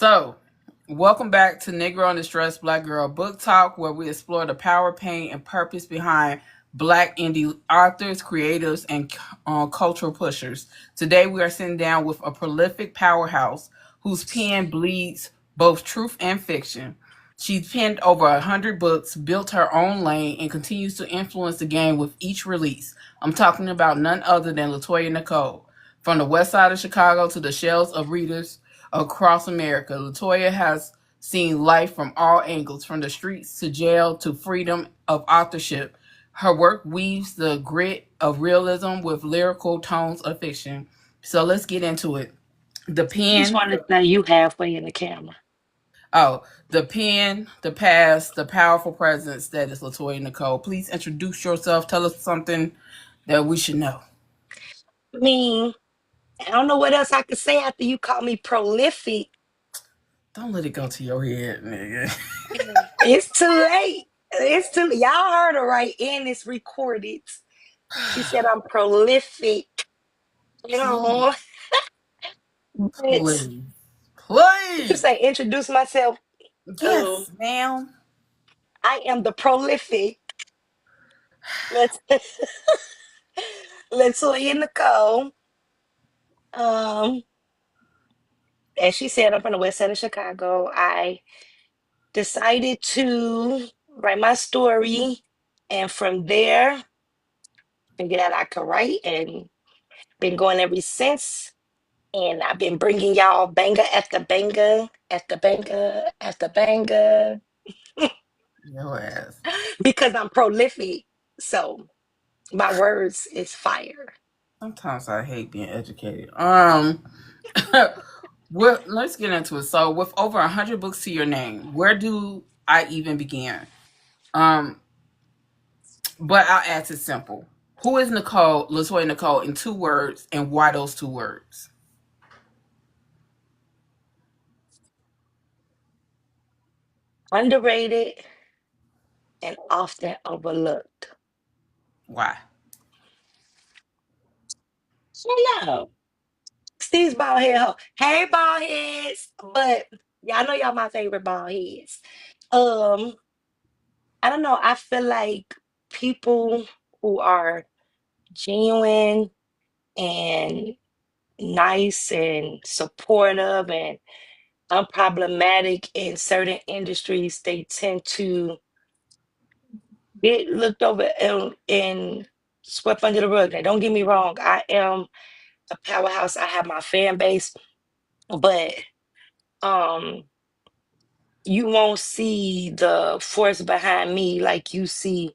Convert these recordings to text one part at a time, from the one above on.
So, welcome back to Negro and Distressed Black Girl Book Talk, where we explore the power, pain, and purpose behind Black indie authors, creators, and cultural pushers. Today, we are sitting down with a prolific powerhouse whose pen bleeds both truth and fiction. She's penned over 100 books, built her own lane, and continues to influence the game with each release. I'm talking about none other than Latoya Nicole. From the west side of Chicago to the shelves of readers across America, Latoya has seen life from all angles, from the streets to jail to freedom of authorship. Her work weaves the grit of realism with lyrical tones of fiction. So let's get into it. The Just pen, wanted to say you halfway in the camera. Oh, the pen, the past, the powerful presence that is Latoya Nicole. Please introduce yourself. Tell us something that we should know. I mean, I don't know what else I could say after you call me prolific. Don't let it go to your head, nigga. It's too late. It's too y'all heard her right, and it's recorded. She said I'm prolific. You Please, know, but please, what you please. say? Introduce myself. Um, Yes, ma'am. I am the prolific. Let's let's Latoya Nicole. Um, as she said, I'm from the west side of Chicago. I decided to write my story, and from there, figured out I could write, and been going ever since. And I've been bringing y'all banger after banger after banger after banger Your ass. because I'm prolific. So my words is fire. Sometimes I hate being educated. well, let's get into it. So, with over 100 books to your name, where do I even begin? Um, But I'll ask it simple. Who is Nicole, Latoya Nicole, in 2 words, and why those 2 words? Underrated and often overlooked. Why? Hello. Steve's bald head hoe. Hey, bald heads. But y'all know y'all my favorite bald heads. Um, I don't know. I feel like people who are genuine and nice and supportive and unproblematic in certain industries, they tend to get looked over and swept under the rug. Now, don't get me wrong. I am a powerhouse. I have my fan base, but um, you won't see the force behind me like you see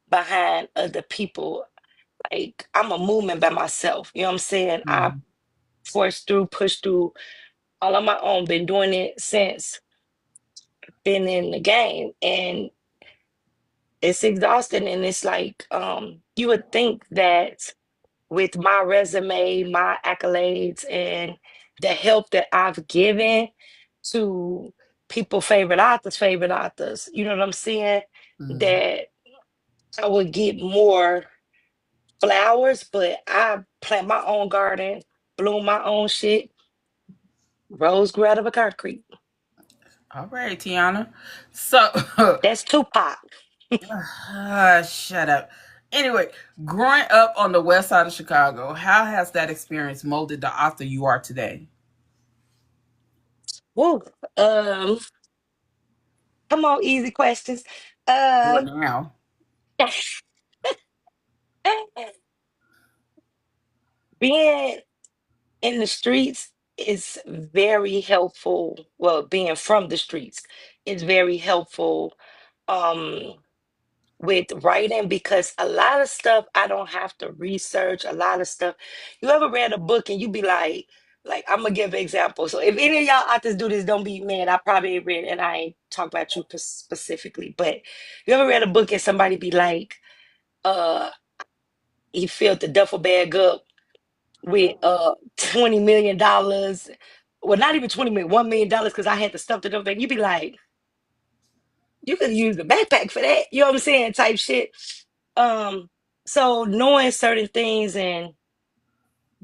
behind other people. Like I'm a movement by myself. You know what I'm saying? I Mhm. forced through, pushed through all on my own. Been doing it since been in the game, and it's exhausting. And it's like you would think that with my resume, my accolades, and the help that I've given to favorite authors, you know what I'm saying? Mhm. That I would get more flowers, but I plant my own garden, bloom my own shit. Rose grew out of a concrete. All right, Tiana. So, That's Tupac. shut up. Anyway, growing up on the west side of Chicago, how has that experience molded the author you are today? Woo. Um, Come on, easy questions. What Um, now? being in the streets is very helpful. Well, being from the streets is very helpful um with writing because a lot of stuff I don't have to research. A lot of stuff. You ever read a book and you be like I'm gonna give an example. So if any of y'all authors do this, don't be mad. I probably ain't read and I ain't talk about you specifically, but you ever read a book and somebody be like, uh, he filled the duffel bag up with $20 million. Well, not even 20 million, $1 million because I had to stuff it up there. You'd be like, you could use the backpack for that. You know what I'm saying? Type shit. Um, so knowing certain things and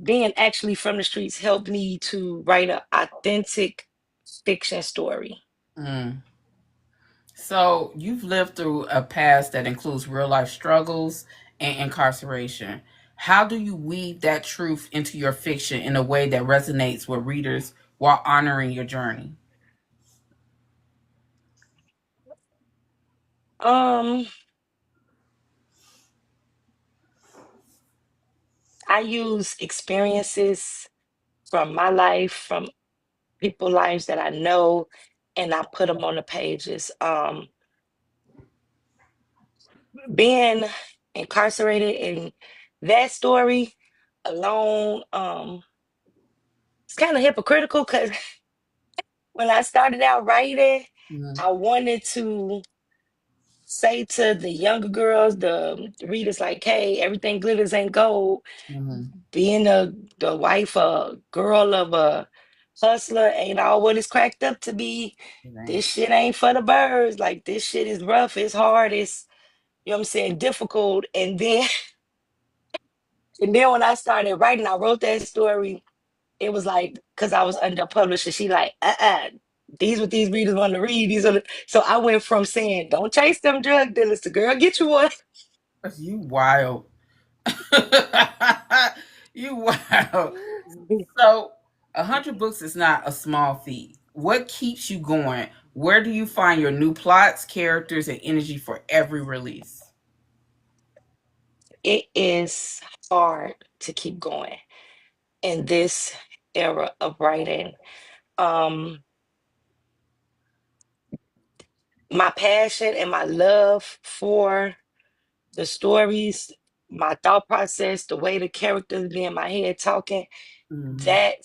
being actually from the streets helped me to write an authentic fiction story. Mm. So you've lived through a past that includes real life struggles and incarceration. How do you weave that truth into your fiction in a way that resonates with readers while honoring your journey? Um, I use experiences from my life, from people lives that I know, and I put them on the pages. Being incarcerated in that story alone, it's kind of hypocritical because when I started out writing, Mm-hmm. I wanted to say to the younger girls, the readers, like, hey, everything glitters ain't gold. Mm-hmm. Being the wife, a girl of a hustler ain't all what it's cracked up to be. This shit ain't for the birds. Like, this shit is rough, it's hard, it's, you know what I'm saying, difficult. And then when I started writing, I wrote that story. It was like, because I was under a publisher, she like, these what these readers want to read. So I went from saying, don't chase them drug dealers to girl, get you one. You wild. You wild. So, 100 books is not a small feat. What keeps you going? Where do you find your new plots, characters, and energy for every release? It is hard to keep going in this era of writing. Um, my passion and my love for the stories, my thought process, the way the characters be in my head talking, Mm-hmm. that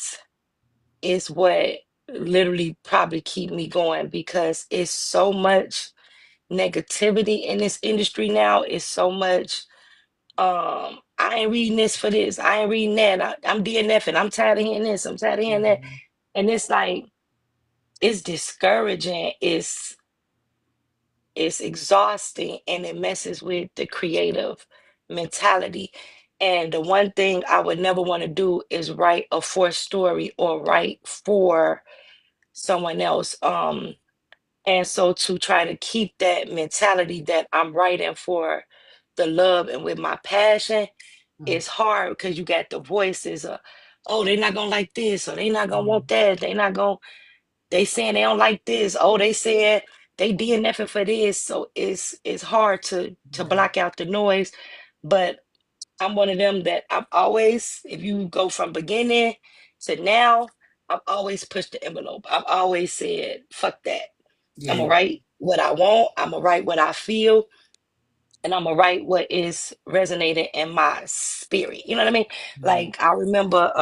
is what literally probably keep me going because it's so much negativity in this industry now. It's so much I ain't reading this for this. I ain't reading that. I'm DNFing. I'm tired of hearing this. I'm tired of hearing that. And it's like it's discouraging. It's exhausting and it messes with the creative mentality. And the one thing I would never want to do is write a forced story or write for someone else. And so to try to keep that mentality that I'm writing for the love and with my passion, it's hard because you got the voices of, oh, they're not gonna like this, or they not gonna want that, they not gonna, they saying they don't like this, oh, they said they DNFing for this. So it's hard to block out the noise. But I'm one of them that I've always, if you go from beginning to now, I've always pushed the envelope. I've always said, fuck that. I'm Yeah. gonna write what I want, I'm gonna write what I feel, and I'm gonna write what is resonating in my spirit. You know what I mean? Like I remember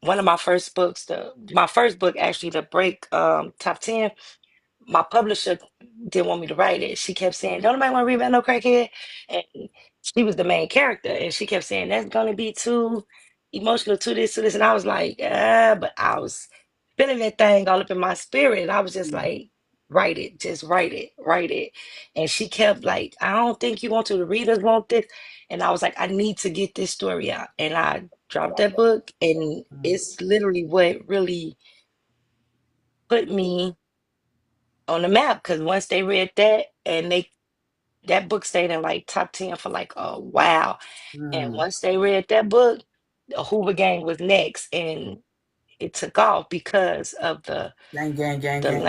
one of my first books, the my first book actually to break top 10, my publisher didn't want me to write it. She kept saying, don't nobody want to read about no crackhead. And she was the main character. And she kept saying, that's gonna be too emotional, to this, to this. And I was like, but I was feeling that thing all up in my spirit. And I was just like, write it, just write it, write it. And she kept like, I don't think you want to, the readers want this. And I was like, I need to get this story out. And I dropped that book, and it's literally what really put me on the map, because once they read that, and they, that book stayed in like top 10 for like a while. And Mm. once they read that book, the Hoover Gang was next, and it took off because of Gang, gang, gang, the gang. lane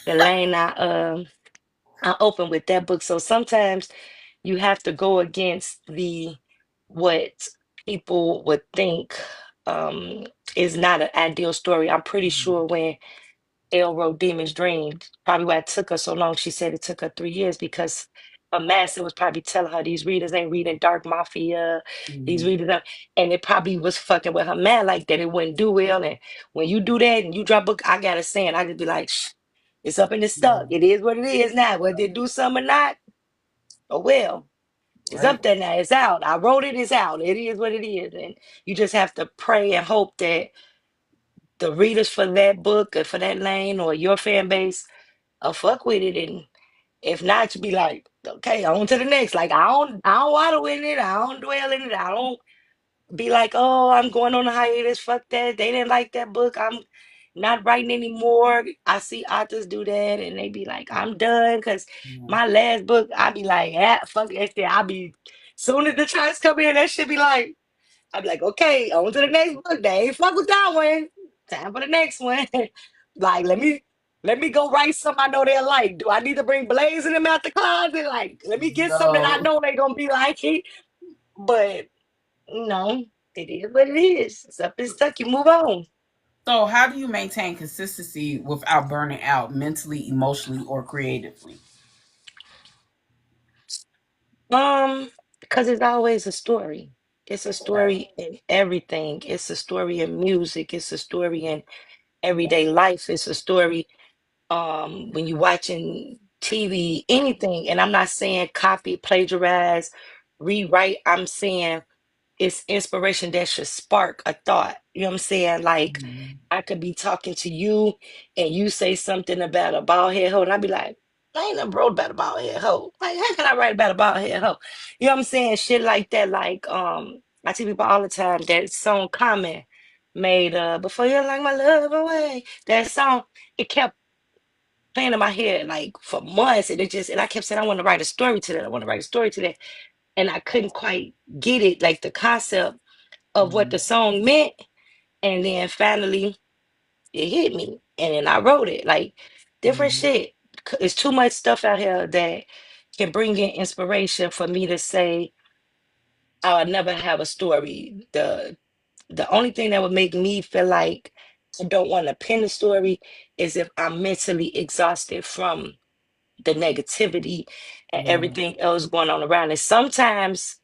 the lane I opened with that book. So sometimes you have to go against the what people would think um is not an ideal story. I'm pretty sure when Elle wrote Demon's Dream, probably why it took her so long. She said it took her 3 years because a master was probably telling her these readers ain't reading Dark Mafia, these Mm-hmm. readers, and it probably was fucking with her man like that. It wouldn't do well. And when you do that and you drop book, I gotta say, and I just be like, shh, it's up and it's stuck. It is what it is now. Whether it do something or not, oh well. It's Right. up there now. It's out. I wrote it. It's out. It is what it is. And you just have to pray and hope that the readers for that book or for that lane or your fan base fuck with it. And if not, you be like, okay, on to the next. Like I don't waddle in it. I don't dwell in it. I don't be like, oh, I'm going on a hiatus. Fuck that. They didn't like that book. not writing anymore. I see authors do that and they be like, I'm done. Cause Yeah. my last book, I be like, ah, fuck that shit. I be soon as the charts come in, that shit be like, I be like, okay, on to the next book. They ain't fuck with that one. Time for the next one. Like, let me go write something I know they'll like. Do I need to bring Blaze in them out the closet? Like, let me get something that I No. know they gonna be like it. But no, it is what it is. Something stuck, you move on. So, how do you maintain consistency without burning out mentally, emotionally, or creatively? Because it's always a story. It's a Okay. story in everything. It's a story in music. It's a story in everyday life. It's a story when you're watching TV, anything. And I'm not saying copy, plagiarize, rewrite. I'm saying it's inspiration that should spark a thought. You know what I'm saying? Like Mhm. I could be talking to you and you say something about a bald head hoe, and I'd be like, I ain't never wrote about a bald head hoe. Like, how can I write about a bald head hoe? You know what I'm saying? Shit like that. Like, I tell people all the time that song Common made Before You Like My Love Away. That song, it kept playing in my head like for months, and I kept saying I want to write a story to that. I want to write a story to that. And I couldn't quite get it, like the concept of what the Mhm. song meant. And then finally it hit me. And then I wrote it. Like different Mhm. shit. It's too much stuff out here that can bring in inspiration for me to say I would never have a story. The only thing that would make me feel like I don't want to pen a story is if I'm mentally exhausted from the negativity and Yeah. everything else going on around. And sometimes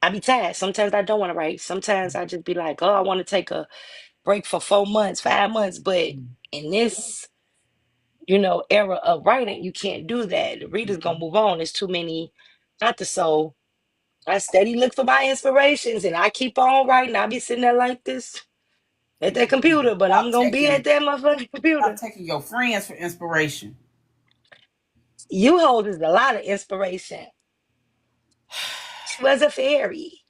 I be tired. Sometimes I don't want to write. Sometimes I just be like, oh, I want to take a break for 4 months, 5 months. But in this, era of writing, you can't do that. The reader's gonna Mhm. move on. There's too many authors. So I steady look for my inspirations and I keep on writing. I'll be sitting there like this at that computer, but I'm Stop gonna be at taking that motherfucking stop computer. taking your friends for inspiration. You hold is a lot of inspiration. She was a fairy.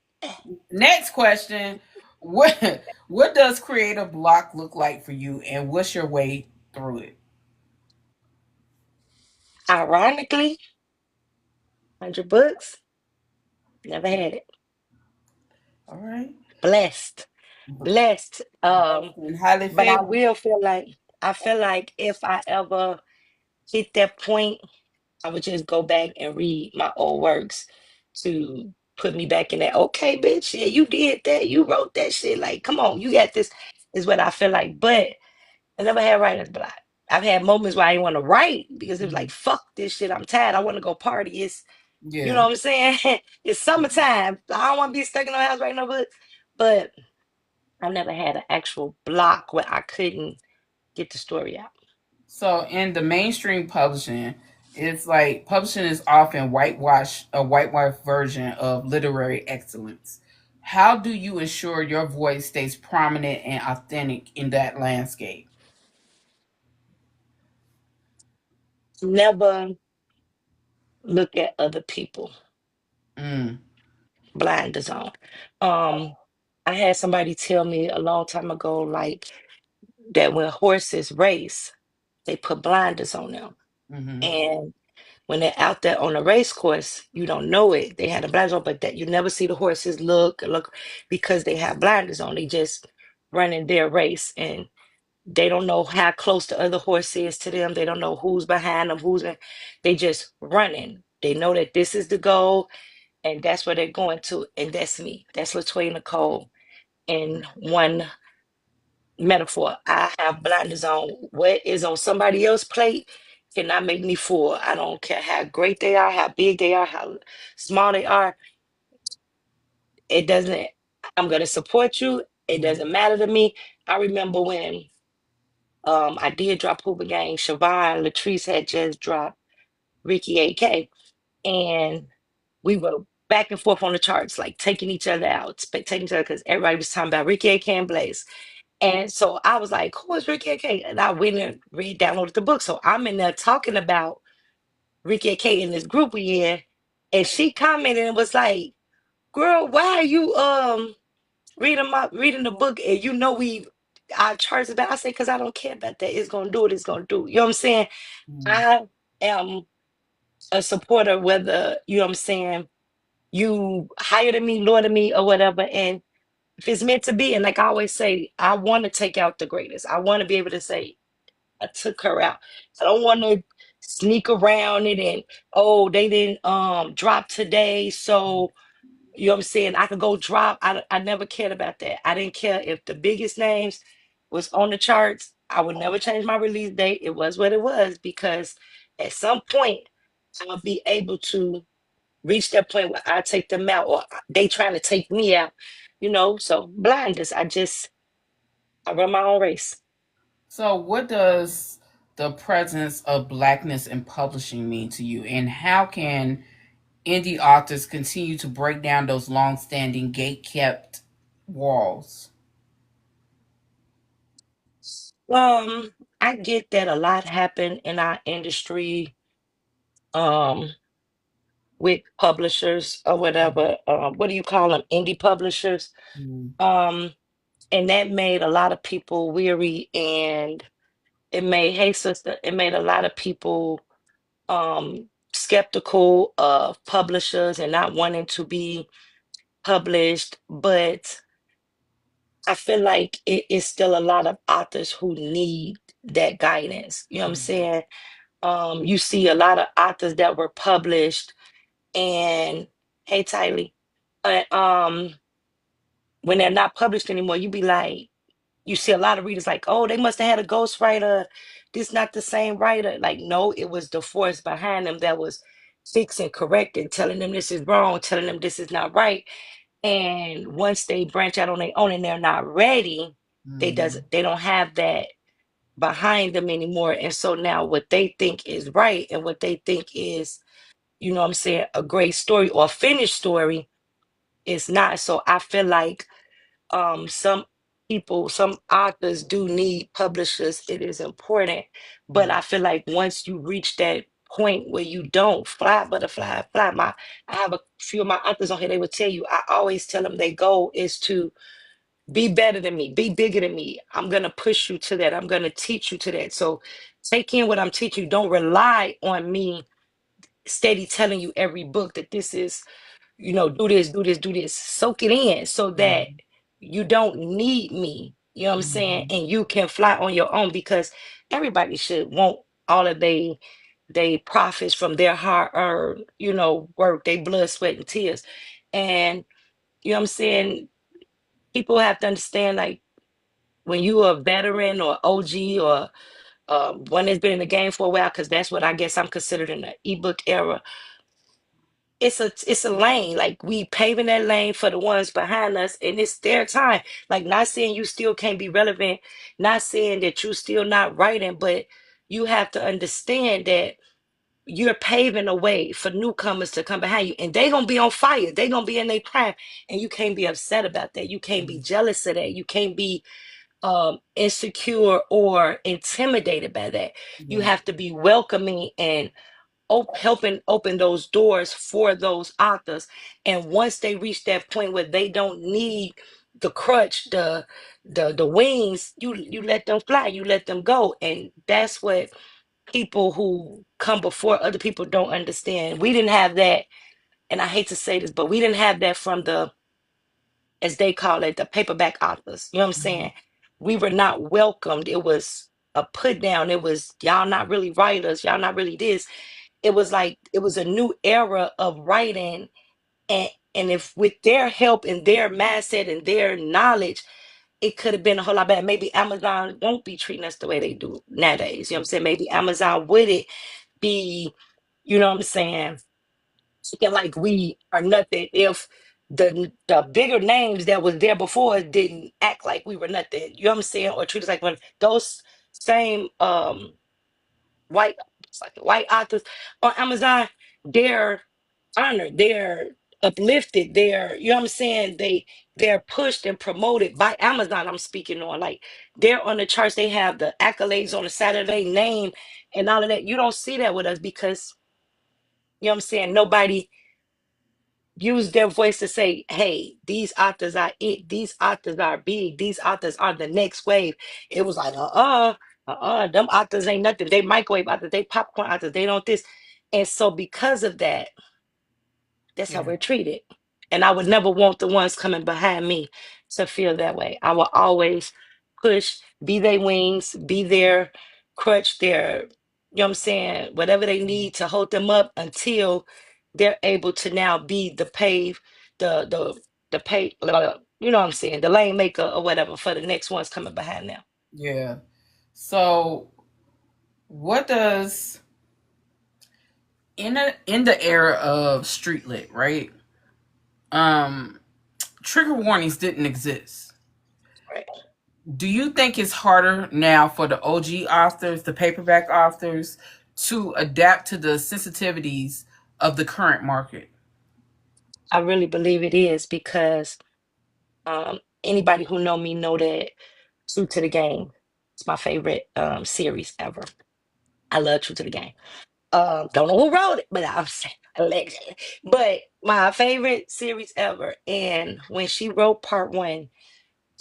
Next question. What does creative block look like for you and what's your way through it? Ironically, 100 books, never had it. All right. Blessed. Blessed. And highly But I favored. will feel like I feel like if I ever hit that point, I would just go back and read my old works to put me back in that. Okay, bitch, yeah, you did that. You wrote that shit. Like, come on, you got this. Is what I feel like. But I never had writer's block. I've had moments where I didn't want to write because it was like, Mhm. fuck this shit. I'm tired. I want to go party. You know Yeah. what I'm saying? It's summertime. I don't want to be stuck in the house writing no books. But I never had an actual block where I couldn't get the story out. So in the mainstream publishing, it's like publishing is often whitewashed version of literary excellence. How do you ensure your voice stays prominent and authentic in that landscape? Never look at other people Mm. blinders on. Um, I had somebody tell me a long time ago, like that when horses race, they put blinders on them. Mm-hmm. And when they're out there on a race course, you don't know it. They had the blinders on, but that you never see the horses look because they have blinders on. They just running their race and they don't know how close the other horse is to them. They don't know who's behind them, they just running. They know that this is the goal and that's where they're going to. And that's me. That's Latoya Nicole. In one metaphor, I have blinders on. What is on somebody else's plate cannot make me full. I don't care how great they are, how big they are, how small they are. It doesn't, I'm going to support you. It doesn't matter to me. I remember when I did drop Hoover Gang, Siobhan Latrice had just dropped Ricky AK. And we were back and forth on the charts, like taking each other out, taking each other because everybody was talking about Ricky AK and Blaze. And so I was like, who is Ricky AK? And I went and downloaded the book. So I'm in there talking about Ricky AK in this group we in. And she commented and was like, girl, why are you reading the book and you know we our charts is bad. I say, because I don't care about that. It's gonna do what it's gonna do. You know what I'm saying? Mm. I am a supporter, whether, you know what I'm saying, you higher than me, lower than me, or whatever. And if it's meant to be, and like I always say, I want to take out the greatest. I want to be able to say, I took her out. I don't want to sneak around it and, oh, they didn't drop today, so you know what I'm saying, I could go drop. I never cared about that. I didn't care if the biggest names was on the charts. I would never change my release date. It was what it was, because at some point I'll be able to reach that point where I take them out, or they trying to take me out, you know. So blinders. I run my own race. So, what does the presence of blackness in publishing mean to you, and how can indie authors continue to break down those long-standing gate-kept walls? Um, I get that a lot happen in our industry, um, with publishers or whatever. What do you call them? Indie publishers. Mm. Um, and that made a lot of people weary, and it made, hey sister, it made a lot of people skeptical of publishers and not wanting to be published. But I feel like it is still a lot of authors who need that guidance. You know what I'm Mm. saying? You see a lot of authors that were published, and hey Tylee, when they're not published anymore, you be like, you see a lot of readers like, oh, they must have had a ghostwriter. This not the same writer. Like, no, it was the force behind them that was fixing, correcting, telling them this is wrong, telling them this is not right. And once they branch out on their own and they're not ready, Mm. they don't have that behind them anymore. And so now what they think is right and what they think is, you know what I'm saying, a great story or a finished story is not. So I feel like some people, some authors do need publishers. It is important. But I feel like once you reach that point where you don't fly, butterfly, fly, I have a few of my authors on here, they would tell you, I always tell them their goal is to be better than me, be bigger than me. I'm gonna push you to that. I'm gonna teach you to that. So take in what I'm teaching you. Don't rely on me steady telling you every book that this is, you know, do this, do this, do this. Soak it in so that Mm. you don't need me. You know what I'm saying? Mm. And you can fly on your own, because everybody should want all of they profits from their hard earned, you know, work, they blood, sweat, and tears. And you know what I'm saying? People have to understand, like, when you are a veteran or OG or one that's been in the game for a while, because that's what I guess I'm considered in the ebook era. It's a lane. Like, we paving that lane for the ones behind us, and it's their time. Like, not saying you still can't be relevant, not saying that you still not writing, but you have to understand that you're paving a way for newcomers to come behind you, and they gonna be on fire. They gonna be in their prime, and you can't be upset about that. You can't be Mm. jealous of that. You can't be insecure or intimidated by that. You Yeah. have to be welcoming and helping open those doors for those authors. And once they reach that point where they don't need the crutch, the wings, you let them fly, you let them go. And that's what people who come before other people don't understand. We didn't have that, and I hate to say this, but we didn't have that from the, as they call it, the paperback authors. You know what I'm Mm. saying? We were not welcomed. It was a put down. It was, y'all not really writers, y'all not really this. It was like, it was a new era of writing. And if with their help and their mindset and their knowledge, it could have been a whole lot better. Maybe Amazon won't be treating us the way they do nowadays. You know what I'm saying? Maybe Amazon wouldn't be, you know what I'm saying, looking like we are nothing if the bigger names that was there before us didn't act like we were nothing. You know what I'm saying? Or treat us like when those same white, like white authors on Amazon, they're honored, they're uplifted, they're, you know what I'm saying, they're pushed and promoted by Amazon. I'm speaking on, like, they're on the charts, they have the accolades on the side of their name and all of that. You don't see that with us because, you know what I'm saying, nobody use their voice to say, hey, these authors are it, these authors are big, these authors are the next wave. It was like, them authors ain't nothing. They microwave authors, they popcorn authors, they don't this. And so because of that, that's how Yeah. we're treated. And I would never want the ones coming behind me to feel that way. I will always push, be their wings, be their crutch, their, you know what I'm saying, whatever they need to hold them up until they're able to now be the pave, the pay, you know what I'm saying, the lane maker or whatever for the next ones coming behind them. Yeah. So, what does in the era of street lit, right? Um, trigger warnings didn't exist. Right. Do you think it's harder now for the OG authors, the paperback authors, to adapt to the sensitivities of the current market? I really believe it is because anybody who know me know that True to the Game is my favorite series ever. I love True to the Game. Don't know who wrote it, but I'm saying allegedly. But my favorite series ever. And when she wrote part one,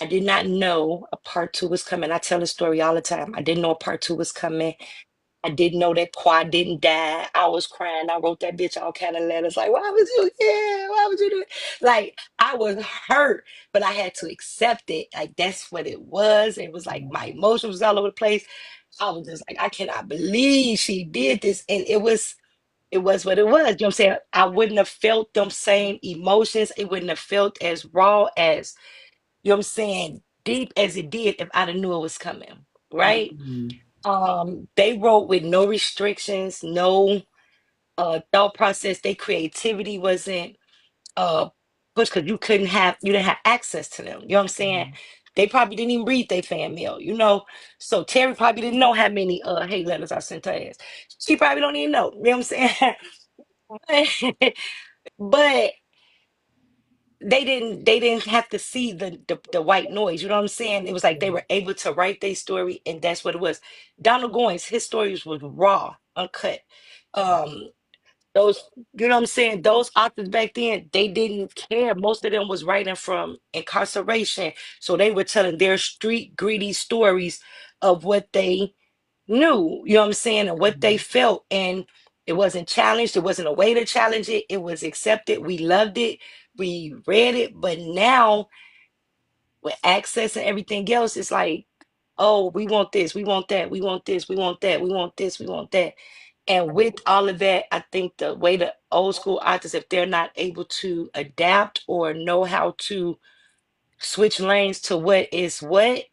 I did not know a part two was coming. I tell the story all the time. I didn't know a part two was coming. I didn't know that Quad didn't die. I was crying. I wrote that bitch all kind of letters like, why would you? Yeah, why would you do it? Like, I was hurt, but I had to accept it. Like, that's what it was. It was like my emotions was all over the place. I was just like, I cannot believe she did this. And it was what it was. You know what I'm saying? I wouldn't have felt them same emotions. It wouldn't have felt as raw as, you know what I'm saying, deep as it did if I'd have knew it was coming. Right? Mm-hmm. They wrote with no restrictions, no thought process. Their creativity wasn't uh pushed because you didn't have access to them. You know what I'm saying? They probably didn't even read their fan mail, you know. So Terry probably didn't know how many hate letters I sent her ass. She probably don't even know. You know what I'm saying? but they didn't have to see the white noise. You know what I'm saying? It was like they were able to write their story, and that's what it was. Donald Goines, his stories was raw, uncut. Um, those, you know what I'm saying? Those authors back then, they didn't care. Most of them was writing from incarceration, so they were telling their street greedy stories of what they knew, you know what I'm saying, and what they felt. And it wasn't challenged. It wasn't a way to challenge it. It was accepted. We loved it. We read it. But now with access and everything else, it's like, oh, we want this, we want that, we want this, we want that, we want this, we want that. And with all of that, I think the way the old school authors, if they're not able to adapt or know how to switch lanes to what is what,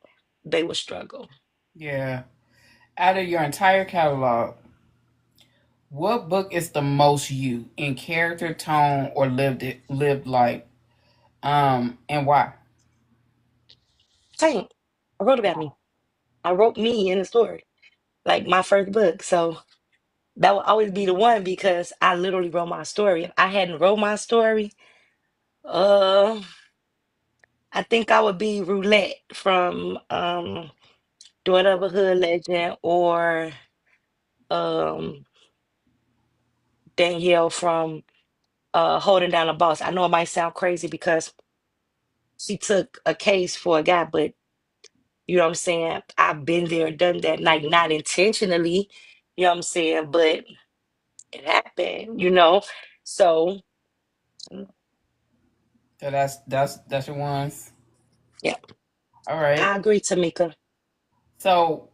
they will struggle. Yeah. Out of your entire catalog, what book is the most you in character, tone, or lived life? And why? Same. I wrote about me. I wrote me in the story, like my first book. So that will always be the one because I literally wrote my story. If I hadn't wrote my story, uh, I think I would be Roulette from Daughter of a Hood Legend or um Danielle from Holding Down a Boss. I know it might sound crazy because she took a case for a guy, but you know what I'm saying? I've been there, done that, like not intentionally, you know what I'm saying, but it happened, you know. So So that's your ones. yeah, All right. I agree, Tamika. So,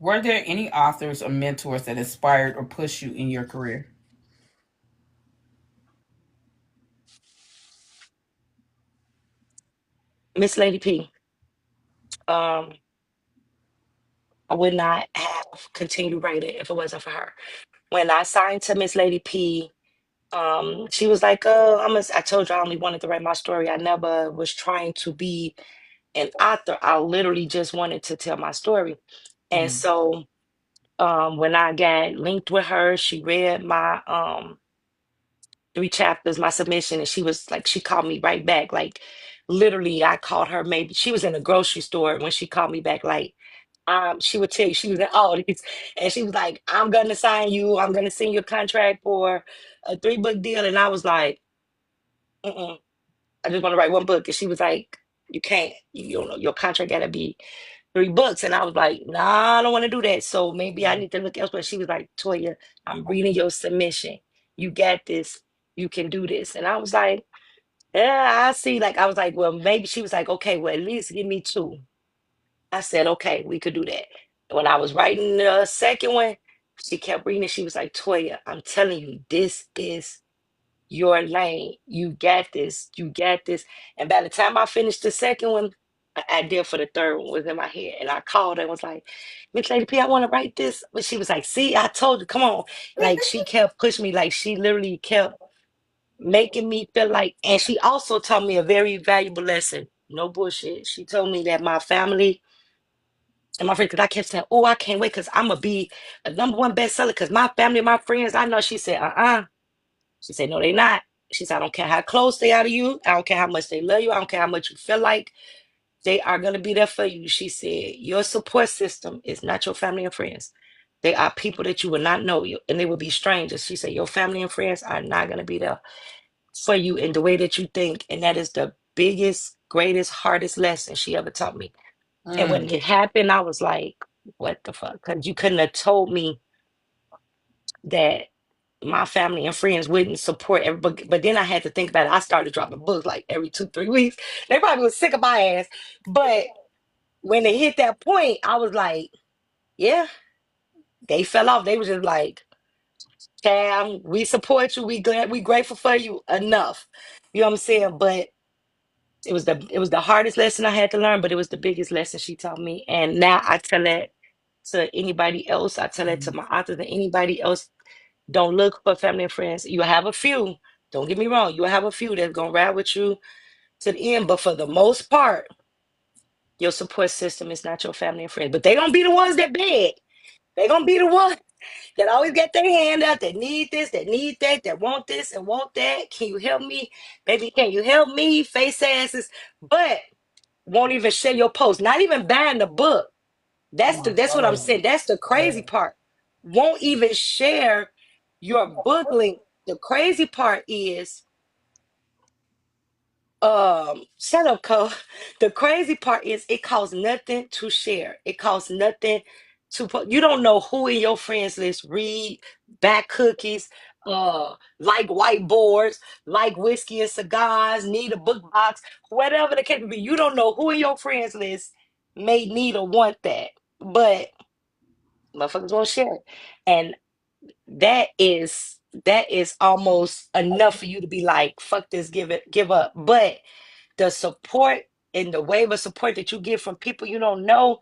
were there any authors or mentors that inspired or pushed you in your career? Miss Lady P. Um, I would not have continued writing if it wasn't for her. When I signed to Miss Lady P, she was like, "Oh, I told you I only wanted to write my story. I never was trying to be an author. I literally just wanted to tell my story." And Mm-hmm. so, when I got linked with her, she read my three chapters, my submission, and she was like, she called me right back. Like, literally, I called her maybe she was in a grocery store when she called me back. Like, she would tell you she was in all these, and she was like, "I'm gonna sign you. I'm gonna send you a contract for a 3-book deal." And I was like, Mm-mm. I just want to write one book. And she was like, you can't, you don't know, your contract got to be 3 books. And I was like, nah, I don't want to do that. So maybe I need to look elsewhere. She was like, Toya, I'm reading your submission. You got this. You can do this. And I was like, yeah, I see. Like, I was like, well, maybe she was like, okay, well, at least give me 2. I said, okay, we could do that. When I was writing the second one, she kept reading it. She was like, Toya, I'm telling you, this is your lane. You got this. You got this. And by the time I finished the second one, an idea for the third one was in my head. And I called her and was like, Miss Lady P, I want to write this. But she was like, see, I told you, come on. Like she kept pushing me. Like she literally kept making me feel like, and she also taught me a very valuable lesson. No bullshit. She told me that my family and my friends, because I kept saying, oh, I can't wait because I'm going to be a #1 bestseller because my family, my friends, I know. She said, She said, no, they not. She said, I don't care how close they are to you. I don't care how much they love you. I don't care how much you feel like they are going to be there for you. She said, your support system is not your family and friends. They are people that you will not know you, and they will be strangers. She said, your family and friends are not going to be there for you in the way that you think. And that is the biggest, greatest, hardest lesson she ever taught me. And when Mm, it happened, I was like, what the fuck? Because you couldn't have told me that my family and friends wouldn't support everybody. But then I had to think about it. I started dropping books like every 2, 3 weeks. They probably was sick of my ass. But when it hit that point, I was like, yeah, they fell off. They was just like, Cam, we support you. We glad, we grateful for you enough. You know what I'm saying? But it was the hardest lesson I had to learn, but it was the biggest lesson she taught me. And now I tell that to anybody else. I tell that to mm, my authors and anybody else. Don't look for family and friends. You have a few. Don't get me wrong. You have a few that's gonna ride with you to the end. But for the most part, your support system is not your family and friends. But they gonna be the ones that beg. They gonna be the ones that always get their hand out, that need this, that need that, that want this and want that. Can you help me? Baby, can you help me? Face asses. But won't even share your post. Not even buying the book. oh my That's what I'm God. saying. That's the crazy part. Won't even share your book link. The crazy part is, shut up, Cole. The crazy part is it costs nothing to share. It costs nothing to put. You don't know who in your friends list read, back cookies, like whiteboards, like whiskey and cigars, need a book box, whatever the case may be. You don't know who in your friends list may need or want that. But motherfuckers won't share it. And that is almost enough for you to be like, fuck this, give up. But the support and the wave of support that you get from people you don't know,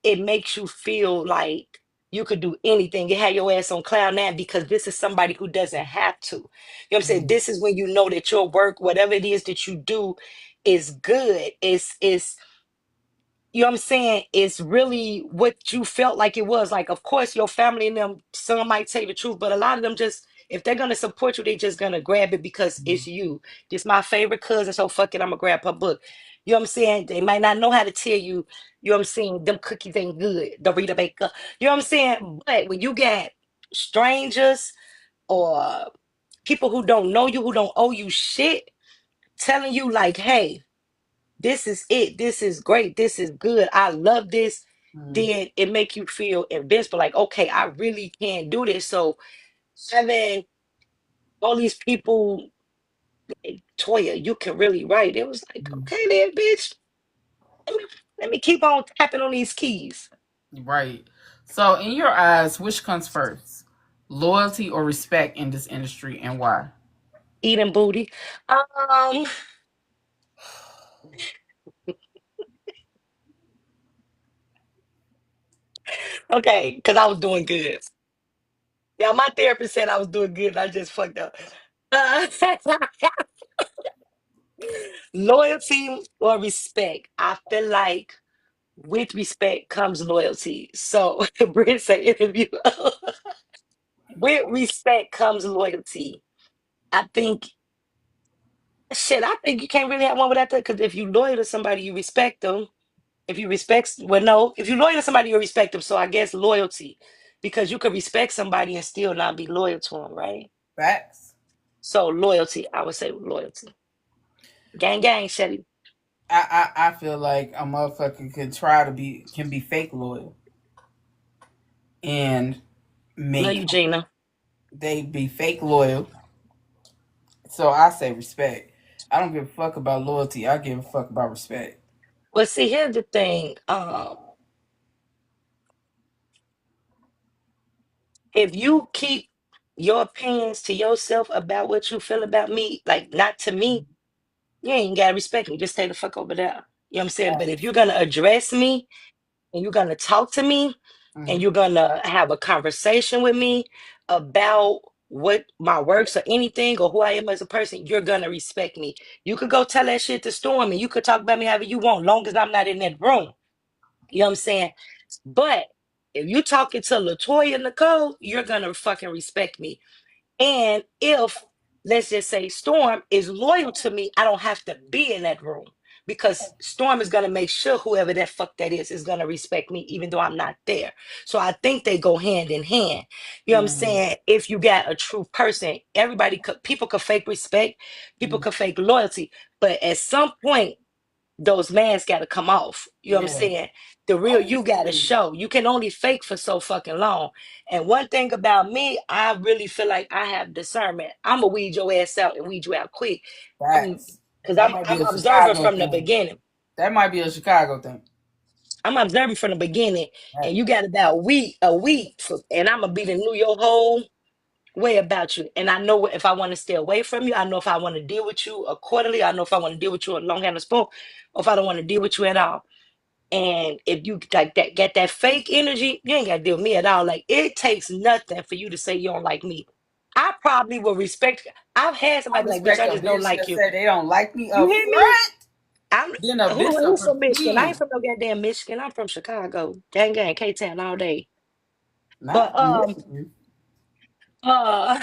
it makes you feel like you could do anything. You have your ass on cloud nine because this is somebody who doesn't have to. You know what I'm saying? Mm, This is when you know that your work, whatever it is that you do, is good. It's you know what I'm saying? It's really what you felt like it was. Like, of course, your family and them, some might tell you the truth, but a lot of them just, if they're gonna support you, they just gonna grab it because mm, it's you. This my favorite cousin, so fuck it, I'm gonna grab her book. You know what I'm saying? They might not know how to tell you, you know what I'm saying, them cookies ain't good, the Rita Baker. You know what I'm saying? But when you got strangers or people who don't know you, who don't owe you shit, telling you like, hey, this is it, this is great, this is good, I love this, mm. then it make you feel invincible, like, okay, I really can do this. So having all these people like, Toya, you can really write. It was like, Mm. okay then, bitch, let me, let me keep on tapping on these keys. Right. So, in your eyes, which comes first? Loyalty or respect in this industry, and why? Eating booty. Um, okay, because I was doing good. Yeah, my therapist said I was doing good, and I just fucked up. Uh, loyalty or respect? I feel like with respect comes loyalty. So Britt said interview. With respect comes loyalty. I think shit, I think you can't really have one without that because if you loyal to somebody, you respect them. If you respect well, no, if you loyal to somebody, you respect them. So I guess loyalty. Because you could respect somebody and still not be loyal to them, right? Facts. So loyalty, I would say loyalty. Gang, gang, Shelly. I feel like a motherfucker can be fake loyal and Love make you, Gina. they be fake loyal. So I say respect. I don't give a fuck about loyalty. I give a fuck about respect. Well, see, here's the thing. If you keep your opinions to yourself about what you feel about me, like not to me, you ain't gotta respect me. Just stay the fuck over there. You know what I'm saying? But if you're gonna address me and you're gonna talk to me and Mm-hmm. you're gonna have a conversation with me about what my works or anything or who I am as a person, you're gonna respect me. You could go tell that shit to Storm and you could talk about me however you want, long as I'm not in that room. You know what I'm saying? But if you talking to Latoya Nicole, you're gonna fucking respect me. And if, let's just say, Storm is loyal to me, I don't have to be in that room because Storm is going to make sure whoever that fuck that is going to respect me, even though I'm not there. So I think they go hand in hand. You know what I'm Mm-hmm. saying? If you got a true person, people could fake respect, people could fake loyalty, but at some point, those masks got to come off. You know what I'm Yeah. saying? The real you got to Obviously, show. You can only fake for so fucking long. And one thing about me, I really feel like I have discernment. I'm gonna weed your ass out and weed you out quick. I'm facts. because That might be I'm a observing Chicago from the thing. beginning. That might be a Chicago thing. I'm observing from the beginning, and Right. you got about a week, and I'm gonna be the new your whole way about you. And I know if I want to stay away from you. I know if I want to deal with you accordingly. I know if I want to deal with you a long handle spoon, or if I don't want to deal with you at all. And if you like that, get that fake energy, you ain't got to deal with me at all. Like it takes nothing for you to say you don't like me. I probably will respect. I've had I somebody be like, "Bitch, respect I a just don't bitch like that you." say they don't like me You up hear me? front, I'm then a bitch to who's from Michigan? I ain't pretend. from no goddamn Michigan. I'm from Chicago. Gang gang, K Town all day. But Not Michigan. uh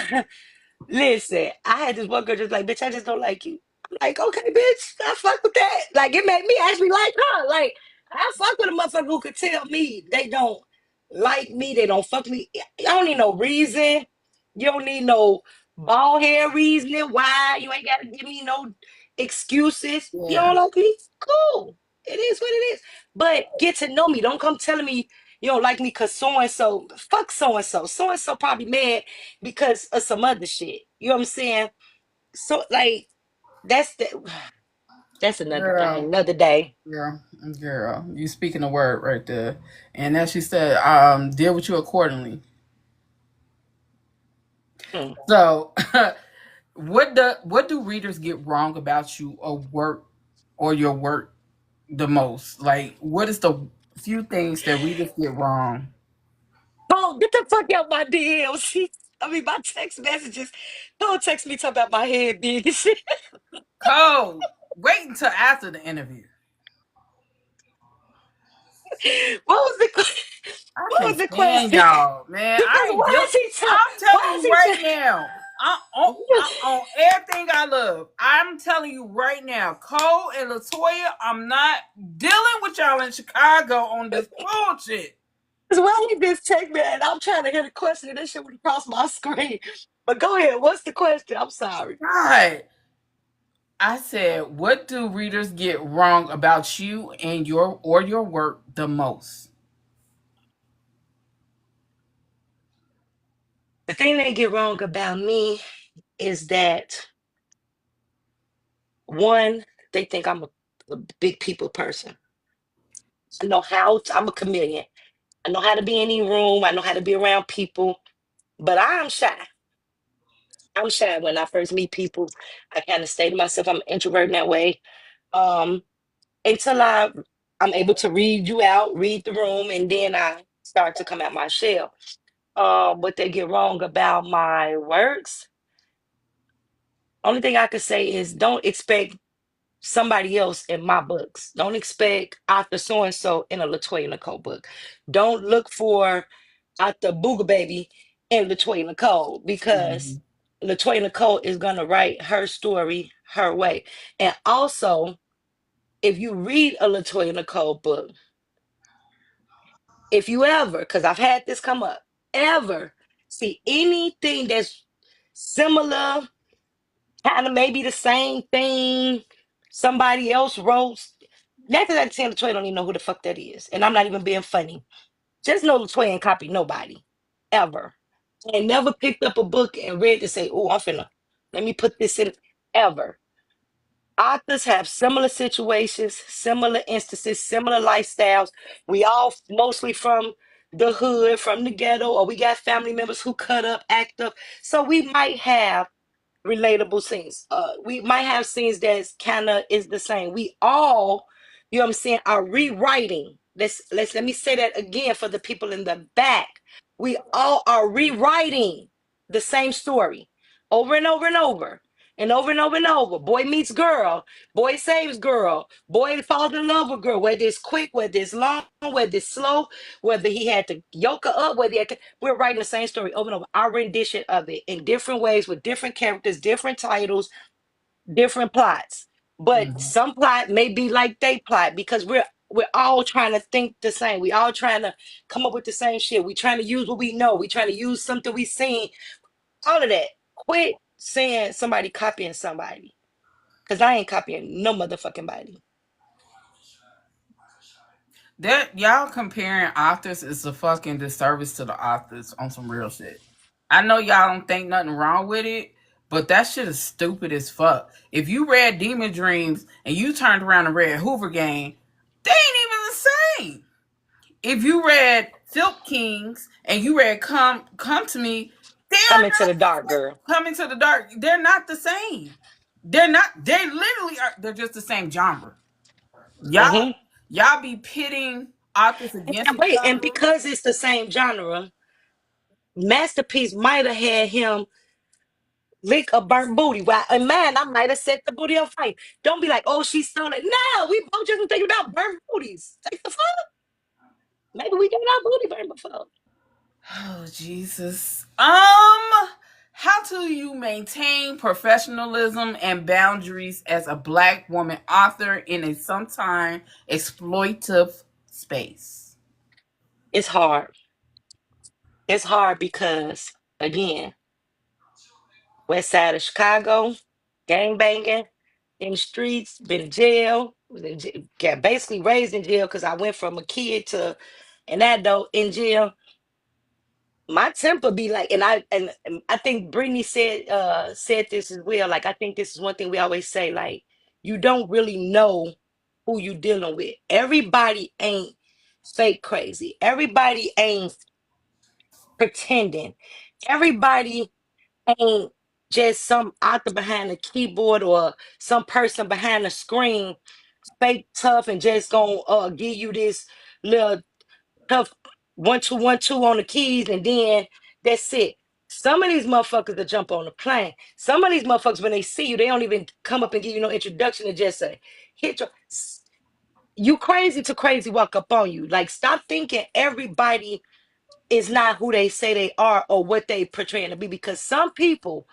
listen, I had this one girl just like, bitch, I just don't like you. I'm like, okay, bitch, I fuck with that. Like, it made me actually like her. Like, I fuck with a motherfucker who could tell me they don't like me, they don't fuck me. I don't need no reason. You don't need no bald hair reasoning why. You ain't got to give me no excuses. You Yeah. don't like me? Cool. It is what it is. But get to know me. Don't come telling me you don't like me because so and so. Fuck so and so. So and so probably mad because of some other shit. You know what I'm saying? So like that's that's another thing, Girl, another day. girl, girl. You speaking the word right there. And as she said, deal with you accordingly. Hmm. So what do readers get wrong about you or your work the most? Like what is the few things that readers get wrong? Oh, get the fuck out my DMs. I mean my text messages. Don't text me talking about my head big and shit. Code. Wait until after the interview. What was the I what was can't the stand question? y'all, man. Because why is he I'm telling why is you he right now. ta- I'm on everything I love. I'm telling you right now, Cole and Latoya, I'm not dealing with y'all in Chicago on this bullshit. why he just text me and I'm trying to hear the question and that shit would across my screen. But go ahead, what's the question? I'm sorry. God. I said, what do readers get wrong about you and your work the most? The thing they get wrong about me is that one, they think I'm a big people person. I'm a chameleon. I know how to be in any room. I know how to be around people, but I'm shy. I'm shy when I first meet people. I kind of stay to myself. I'm an introvert in that way. Um, until I'm able to read you out, read the room, and then I start to come out my shell. What they get wrong about my works, only thing I could say is don't expect somebody else in my books. Don't expect author so and so in a Latoya Nicole book. Don't look for author Booga Baby in Latoya Nicole because Mhm. Latoya Nicole is gonna write her story her way. And also, if you read a Latoya Nicole book, if you ever, because I've had this come up, ever see anything that's similar, kind of maybe the same thing somebody else wrote. Not that I tell Latoya don't even know who the fuck that is. And I'm not even being funny. Just know Latoya ain't copy nobody. Ever. I ain't never picked up a book and read to say, oh, I'm finna, let me put this in. Ever. Authors have similar situations, similar instances, similar lifestyles. We all mostly from the hood, from the ghetto, or we got family members who cut up, act up. So we might have relatable scenes. We might have scenes that's kind of is the same. We all, you know what I'm saying, are rewriting. Let me say that again for the people in the back. We all are rewriting the same story over and over and over. And over and over and over. Boy meets girl. Boy saves girl. Boy falls in love with girl. Whether it's quick, whether it's long, whether it's slow, whether he had to yoke her up, whether he had to, we're writing the same story over and over. Our rendition of it in different ways with different characters, different titles, different plots. But Mhm. some plot may be like they plot because we're all trying to think the same. We all trying to come up with the same shit. We trying to use what we know. We trying to use something we seen. All of that. Quit saying somebody copying somebody. Cause I ain't copying no motherfucking body. That y'all comparing authors is a fucking disservice to the authors on some real shit. I know y'all don't think nothing wrong with it, but that shit is stupid as fuck. If you read Demon Dreams and you turned around and read Hoover Gang, they ain't even the same. If you read Silk Kings and you read Come to Me, they're Coming to not the dark, girl. Coming to the Dark. They're not the same. They're not. They literally are. They're just the same genre. Y'all, Hmm. y'all be pitting authors against And each wait, and other. because it's the same genre, Masterpiece might have had him lick a burnt booty. Well, and man, I might have set the booty on fire. Don't be like, oh, she stole it. No, we both just been thinking about burnt booties. Take the fuck. Maybe we got our booty burned before. Oh Jesus. How do you maintain professionalism and boundaries as a black woman author in a sometimes exploitive space? It's hard. It's hard because again, west side of Chicago, gang banging in the streets, been in jail, got basically raised in jail because I went from a kid to an adult in jail. My temper be like, and I think Brittany said this as well. Like I think this is one thing we always say, like, you don't really know who you dealing with. Everybody ain't fake crazy. Everybody ain't pretending. Everybody ain't just some author behind the keyboard or some person behind the screen, fake tough and just gonna give you this little tough 1 2 1 2 on the keys and then that's it. Some of these motherfuckers that jump on the plane. Some of these motherfuckers when they see you, they don't even come up and give you no introduction and just say, hit your you crazy to crazy walk up on you. Like stop thinking everybody is not who they say they are or what they portraying to be because some people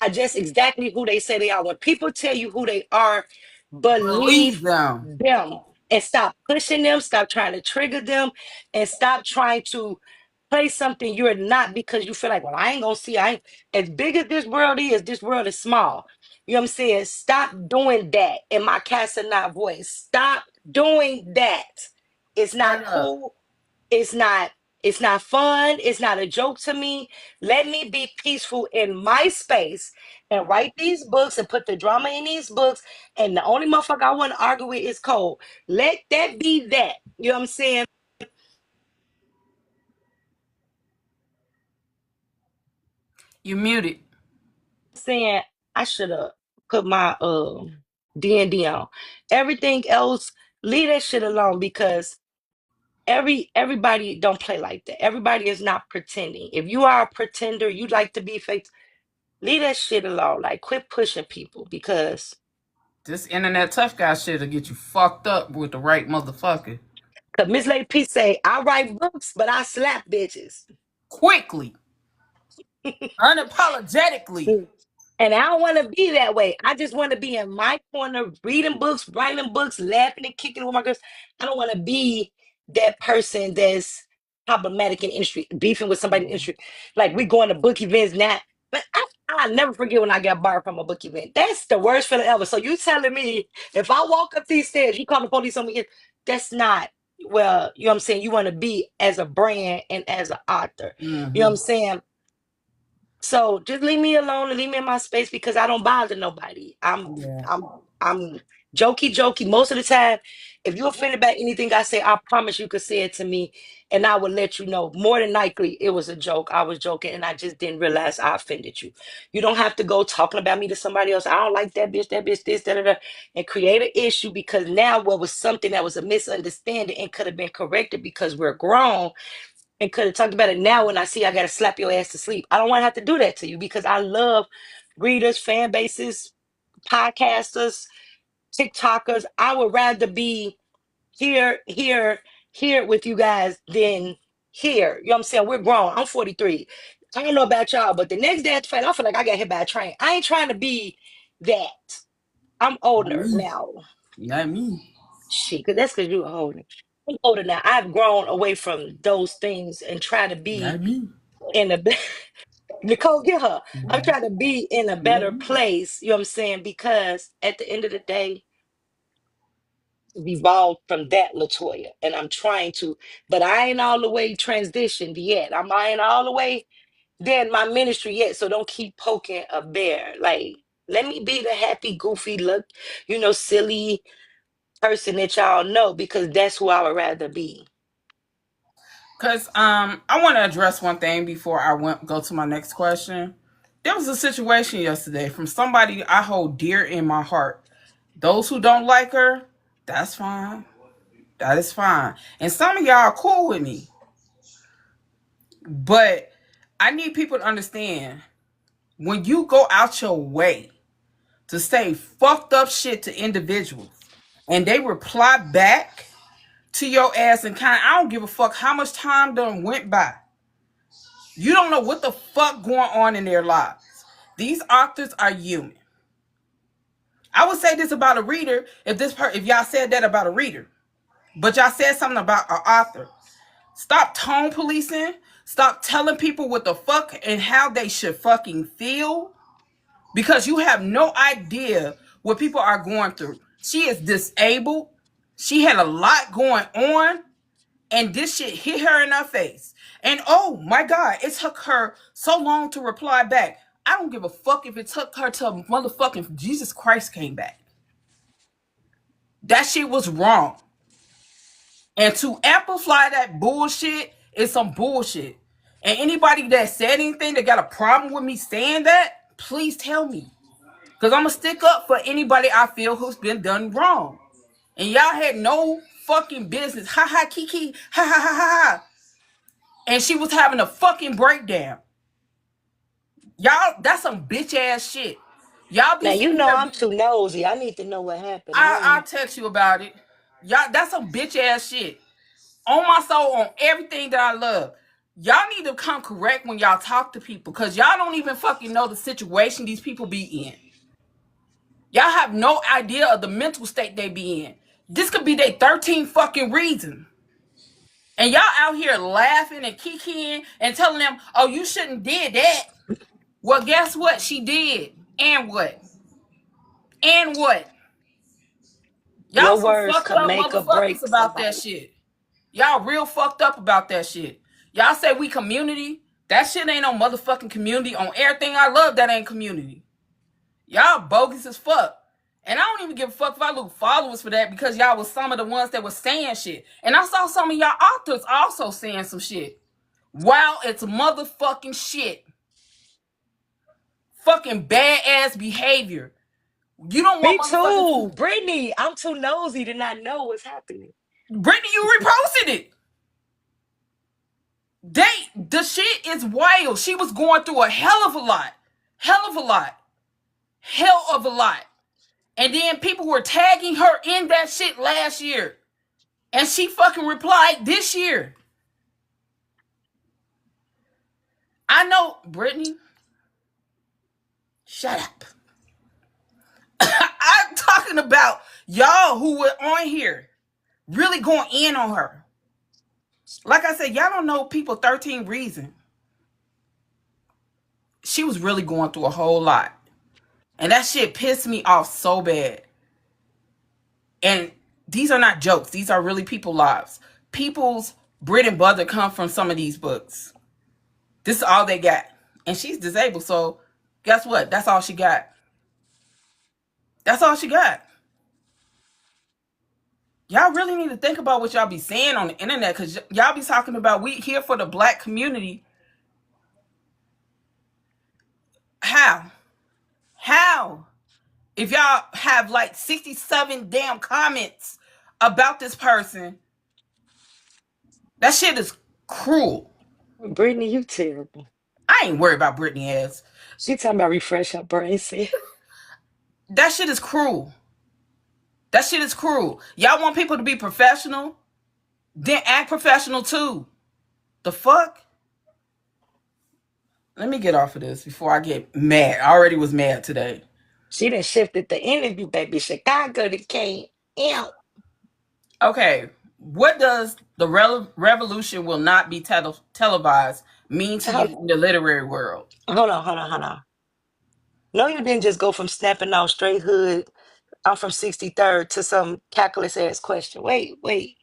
are just exactly who they say they are. When people tell you who they are, Believe believe them. them and stop pushing them, stop trying to trigger them, and stop trying to play something you're not because you feel like, well, I ain't gonna see. I ain't as big as this world is small. You know what I'm saying? Stop doing that in my Casanat voice. Stop doing that. It's not Straight up. cool. It's not it's not fun. It's not a joke to me. Let me be peaceful in my space and write these books and put the drama in these books. And the only motherfucker I want to argue with is Cole. Let that be that. You know what I'm saying? You muted. Saying I should have put my D&D on. Everything else, leave that shit alone because everybody don't play like that. Everybody is not pretending. If you are a pretender, you like to be fake. Leave that shit alone. Like, quit pushing people because This internet tough guy shit will get you fucked up with the right motherfucker. cause Miss Lady P say, I write books, but I slap bitches. Quickly. Unapologetically. And I don't want to be that way. I just want to be in my corner, reading books, writing books, laughing and kicking with my girls. I don't want to be that person that's problematic in industry, beefing with somebody in industry. Like we going to book events now. But I never forget when I got barred from a book event. That's the worst feeling ever. So you telling me if I walk up these stairs, you call the police on me, that's not well, you know what I'm saying? You want to be as a brand and as an author. You know what I'm Mm-hmm. saying? So just leave me alone and leave me in my space because I don't bother nobody. Yeah. I'm jokey jokey most of the time. If you offended by anything I say, I promise you could say it to me and I will let you know. More than likely it was a joke. I was joking and I just didn't realize I offended you. You don't have to go talking about me to somebody else. I don't like that bitch, this, da, da, da, and create an issue because now what was something that was a misunderstanding and could have been corrected because we're grown and could have talked about it now when I see I got to slap your ass to sleep. I don't want to have to do that to you because I love readers, fan bases, podcasters, TikTokers. I would rather be here, here, here with you guys than here. You know what I'm saying? We're grown. I'm 43. I don't know about y'all, but the next day at the fight, I feel like I got hit by a train. I ain't trying to be that. I'm Not older me. now. Not me. Shit, because that's because you're older. I'm older now. I've grown away from those things and try to be Not me. in a Nicole, get her. I'm Mhm. trying to be in a Not better me. place. You know what I'm saying? Because at the end of the day, we've evolved from that, Latoya. And I'm trying to, but I ain't all the way transitioned yet. I ain't all the way there in my ministry yet. So don't keep poking a bear. Like, let me be the happy, goofy, look, silly person that y'all know because that's who I would rather be. Cause I want to address one thing before I go to my next question. There was a situation yesterday from somebody I hold dear in my heart. Those who don't like her, that's fine. That is fine. And some of y'all are cool with me. But I need people to understand when you go out your way to say fucked up shit to individuals and they reply back to your ass and kind of, I don't give a fuck how much time done went by. You don't know what the fuck going on in their lives. These authors are human. I would say this about a reader if y'all said that about a reader, but y'all said something about an author. Stop tone policing. Stop telling people what the fuck and how they should fucking feel because you have no idea what people are going through. She is disabled. She had a lot going on, and this shit hit her in her face. And oh my God, it took her so long to reply back. I don't give a fuck if it took her till motherfucking Jesus Christ came back. That shit was wrong. And to amplify that bullshit is some bullshit. And anybody that said anything that got a problem with me saying that, please tell me. Because I'm going to stick up for anybody I feel who's been done wrong. And y'all had no fucking business. Ha ha, kiki, ha ha ha ha ha. And she was having a fucking breakdown. Y'all, that's some bitch ass shit. Y'all be Now, sitting here. I'm too nosy. I need to know what happened. I'll text you about it. Y'all, that's some bitch ass shit. On my soul, on everything that I love. Y'all need to come correct when y'all talk to people because y'all don't even fucking know the situation these people be in. Y'all have no idea of the mental state they be in. This could be their 13 fucking reason. And y'all out here laughing and kikiing and telling them, oh, you shouldn't did that. Well, guess what? She did. And what? And what? Y'all Your some words fucked could up make or motherfuckers break about that somebody. shit. Y'all real fucked up about that shit. Y'all say we community. That shit ain't no motherfucking community. On everything I love, that ain't community. Y'all bogus as fuck. And I don't even give a fuck if I lose followers for that because y'all was some of the ones that was saying shit. And I saw some of y'all authors also saying some shit. Wow, it's motherfucking shit. Fucking bad ass behavior. You don't Me want motherfuckers too. to. Brittany, I'm too nosy to not know what's happening. Brittany, you reposted it. The shit is wild. She was going through a hell of a lot. Hell of a lot. Hell of a lot. And then people were tagging her in that shit last year. And she fucking replied this year. I know, Brittany, shut up. I'm talking about y'all who were on here really going in on her. Like I said, y'all don't know people 13 reasons. she was really going through a whole lot. And that shit pissed me off so bad. And these are not jokes. These are really people lives. People's bread and butter come from some of these books. This is all they got. And she's disabled, so guess what? That's all she got. That's all she got. Y'all really need to think about what y'all be saying on the internet, because y'all be talking about we here for the black community. How? How? If y'all have like 67 damn comments about this person, that shit is cruel. Brittany, you terrible. I ain't worried about Britney ass. She talking about refresh her brain. See? That shit is cruel. That shit is cruel. Y'all want people to be professional? Then act professional too. The fuck? Let me get off of this before I get mad. I already was mad today. She done shifted the interview, baby. Chicago to K. Ew. Okay, what does the revolution will not be televised mean to Hold, you in the literary world? hold on. No, you didn't just go from snapping out straight hood. I'm from 63rd to some calculus ass question. Wait. Wait.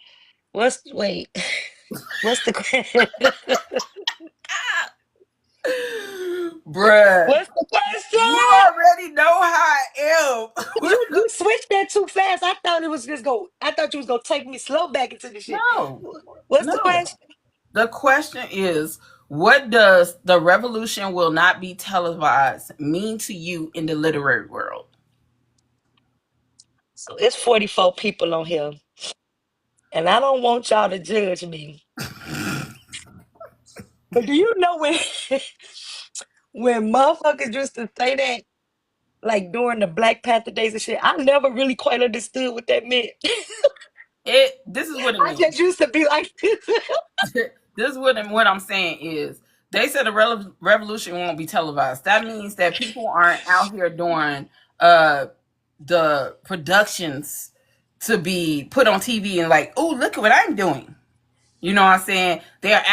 What's the question? Bruh, What's the you question? already know how I am. You switched that too fast. I thought it was just go. I thought you was gonna take me slow back into the shit. No, What's the no. question? The question is, what does the revolution will not be televised mean to you in the literary world? So it's 44 people on here, and I don't want y'all to judge me. But do you know when when motherfuckers used to say that, like during the Black Panther days and shit? I never really quite understood what that meant. This is what it I means. just used to be like, This is what I'm saying is they said the revolution won't be televised. That means that people aren't out here doing uh the productions to be put on TV and like, oh, look at what I'm doing. You know what I'm saying? They are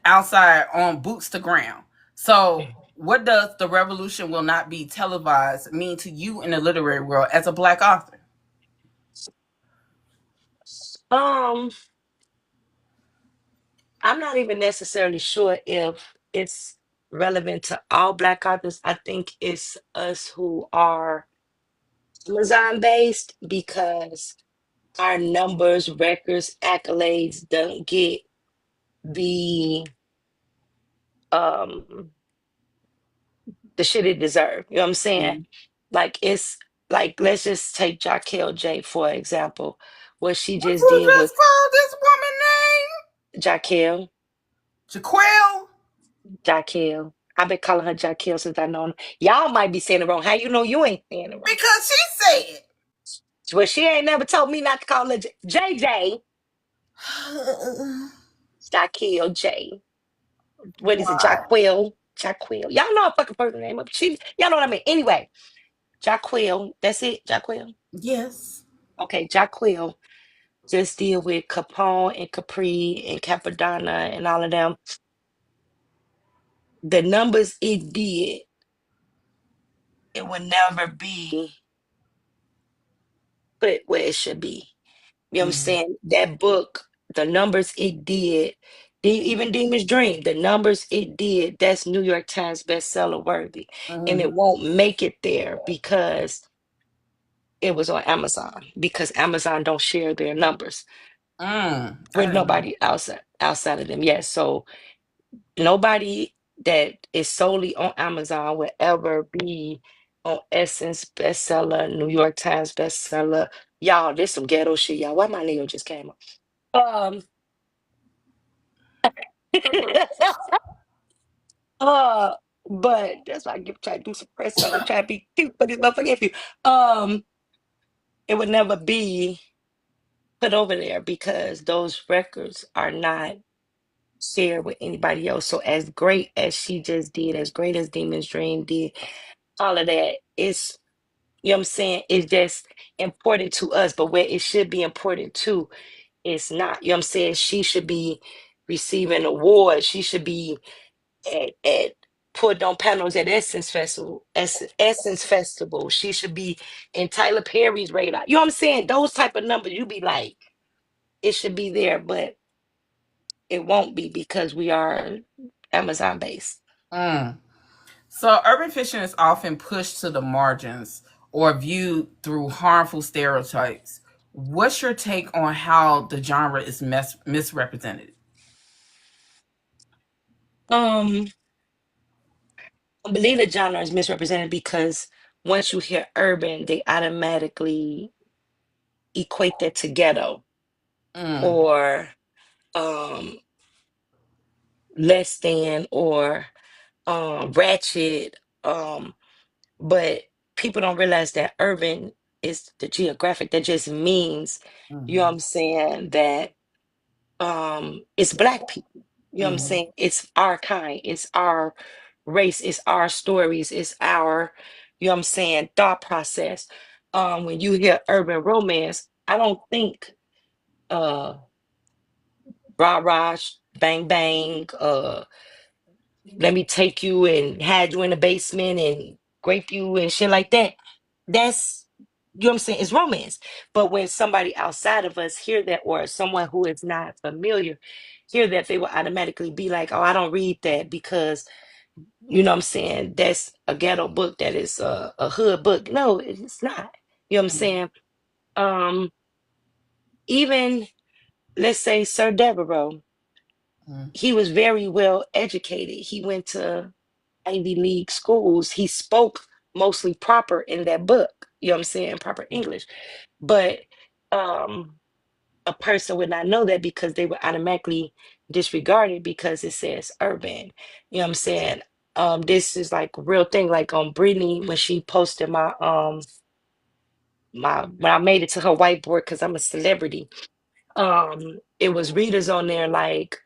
outside on boots to ground. So what does the revolution will not be televised mean to you in the literary world as a black author? um, I'm not even necessarily sure if it's relevant to all Black authors. I think it's us who are Amazon based because our numbers, records, accolades don't get the um the shit it deserve. You know what I'm saying? Mm. Like it's like let's just take Jaquel J for example. What she What just you did with just called this woman name? Jaquel, Jaquel? Jaquel. I've been calling her Jaquel since I know her. Y'all might be saying it wrong. How you know you ain't saying it wrong? Because she said. Well, she ain't never told me not to call her JJ. Jaquel J. What is it? Why? Jaquel. Jaquel. Y'all know a fucking person name. Y'all know what I mean. Anyway, Jaquel. That's it. Jaquel. Yes. Okay, Jaquel just deal with Capone and Capri and Capadonna and all of them. The numbers it did, it would never be put where it should be. You know what I'm Mm-hmm. saying? That book, the numbers it did, even Demon's Dream, the numbers it did, that's New York Times bestseller worthy. And Mm-hmm. it won't make it there because it was on Amazon, because Amazon don't share their numbers I with didn't know. nobody outside of them. Yes. So nobody that is solely on Amazon will ever be on Essence bestseller, New York Times bestseller. Y'all, this some ghetto shit, y'all. Why my nail just came up? uh, but that's why I give try to do some press on, try to be cute for this motherfucker. If you it would never be put over there because those records are not shared with anybody else. So as great as she just did, as great as Demon's Dream did, all of that is, you know what I'm saying, it's just important to us. But where it should be important to, it's not. You know what I'm saying? She should be receiving awards. She should be at put on panels at Essence Festival. She should be in Tyler Perry's radar. You know what I'm saying? Those type of numbers, you be like, it should be there, but it won't be because we are Amazon based. Mm. So, urban fiction is often pushed to the margins or viewed through harmful stereotypes. What's your take on how the genre is misrepresented? Um, I believe the genre is misrepresented because once you hear urban, they automatically equate that to ghetto Mm, or um less than or ratchet. But people don't realize that urban is the geographic. That just means, you know what mm, I'm saying, that it's black people. You know what I'm mm, saying? It's our kind, it's our race, it's our stories, it's our, you know what I'm saying, thought process. When you hear urban romance, I don't think uh rah rah, bang bang, let me take you and hide you in the basement and grape you and shit like that. That's, you know what I'm saying, it's romance. But when somebody outside of us hear that, or someone who is not familiar hear that, they will automatically be like, oh, I don't read that because, you know what I'm saying, that's a ghetto book, that is a hood book. No, it's not. You know what I'm mm, saying? Um, even let's say Sir Devereaux, mm, he was very well educated. He went to Ivy League schools. He spoke mostly proper in that book. You know what I'm saying? Proper English. But um a person would not know that because they would automatically disregard it because it says urban. You know what I'm saying? This is like a real thing. Like on Brittany when she posted my when I made it to her whiteboard because I'm a celebrity, it was readers on there like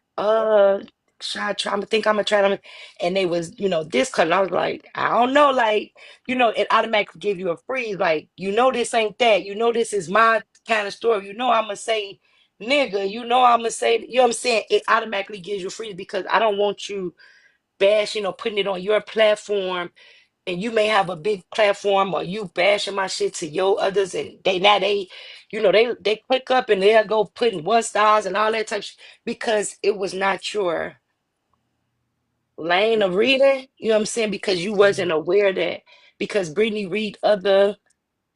should I try, I'm gonna think I'm gonna try them, and they was, you know, this color. I was like, I don't know, like, you know, it automatically give you a freeze, like, you know, this ain't that, you know, this is my kind of story, you know, I'm gonna say nigga, you know, I'm gonna say, you know what I'm saying, it automatically gives you a freeze because I don't want you bashing or putting it on your platform, and you may have a big platform or you bashing my shit to your others, and they now they, you know, they click up and they'll go putting 1 stars and all that type of shit because it was not your lane of reading. You know what I'm saying? Because you wasn't aware that, because Brittany read other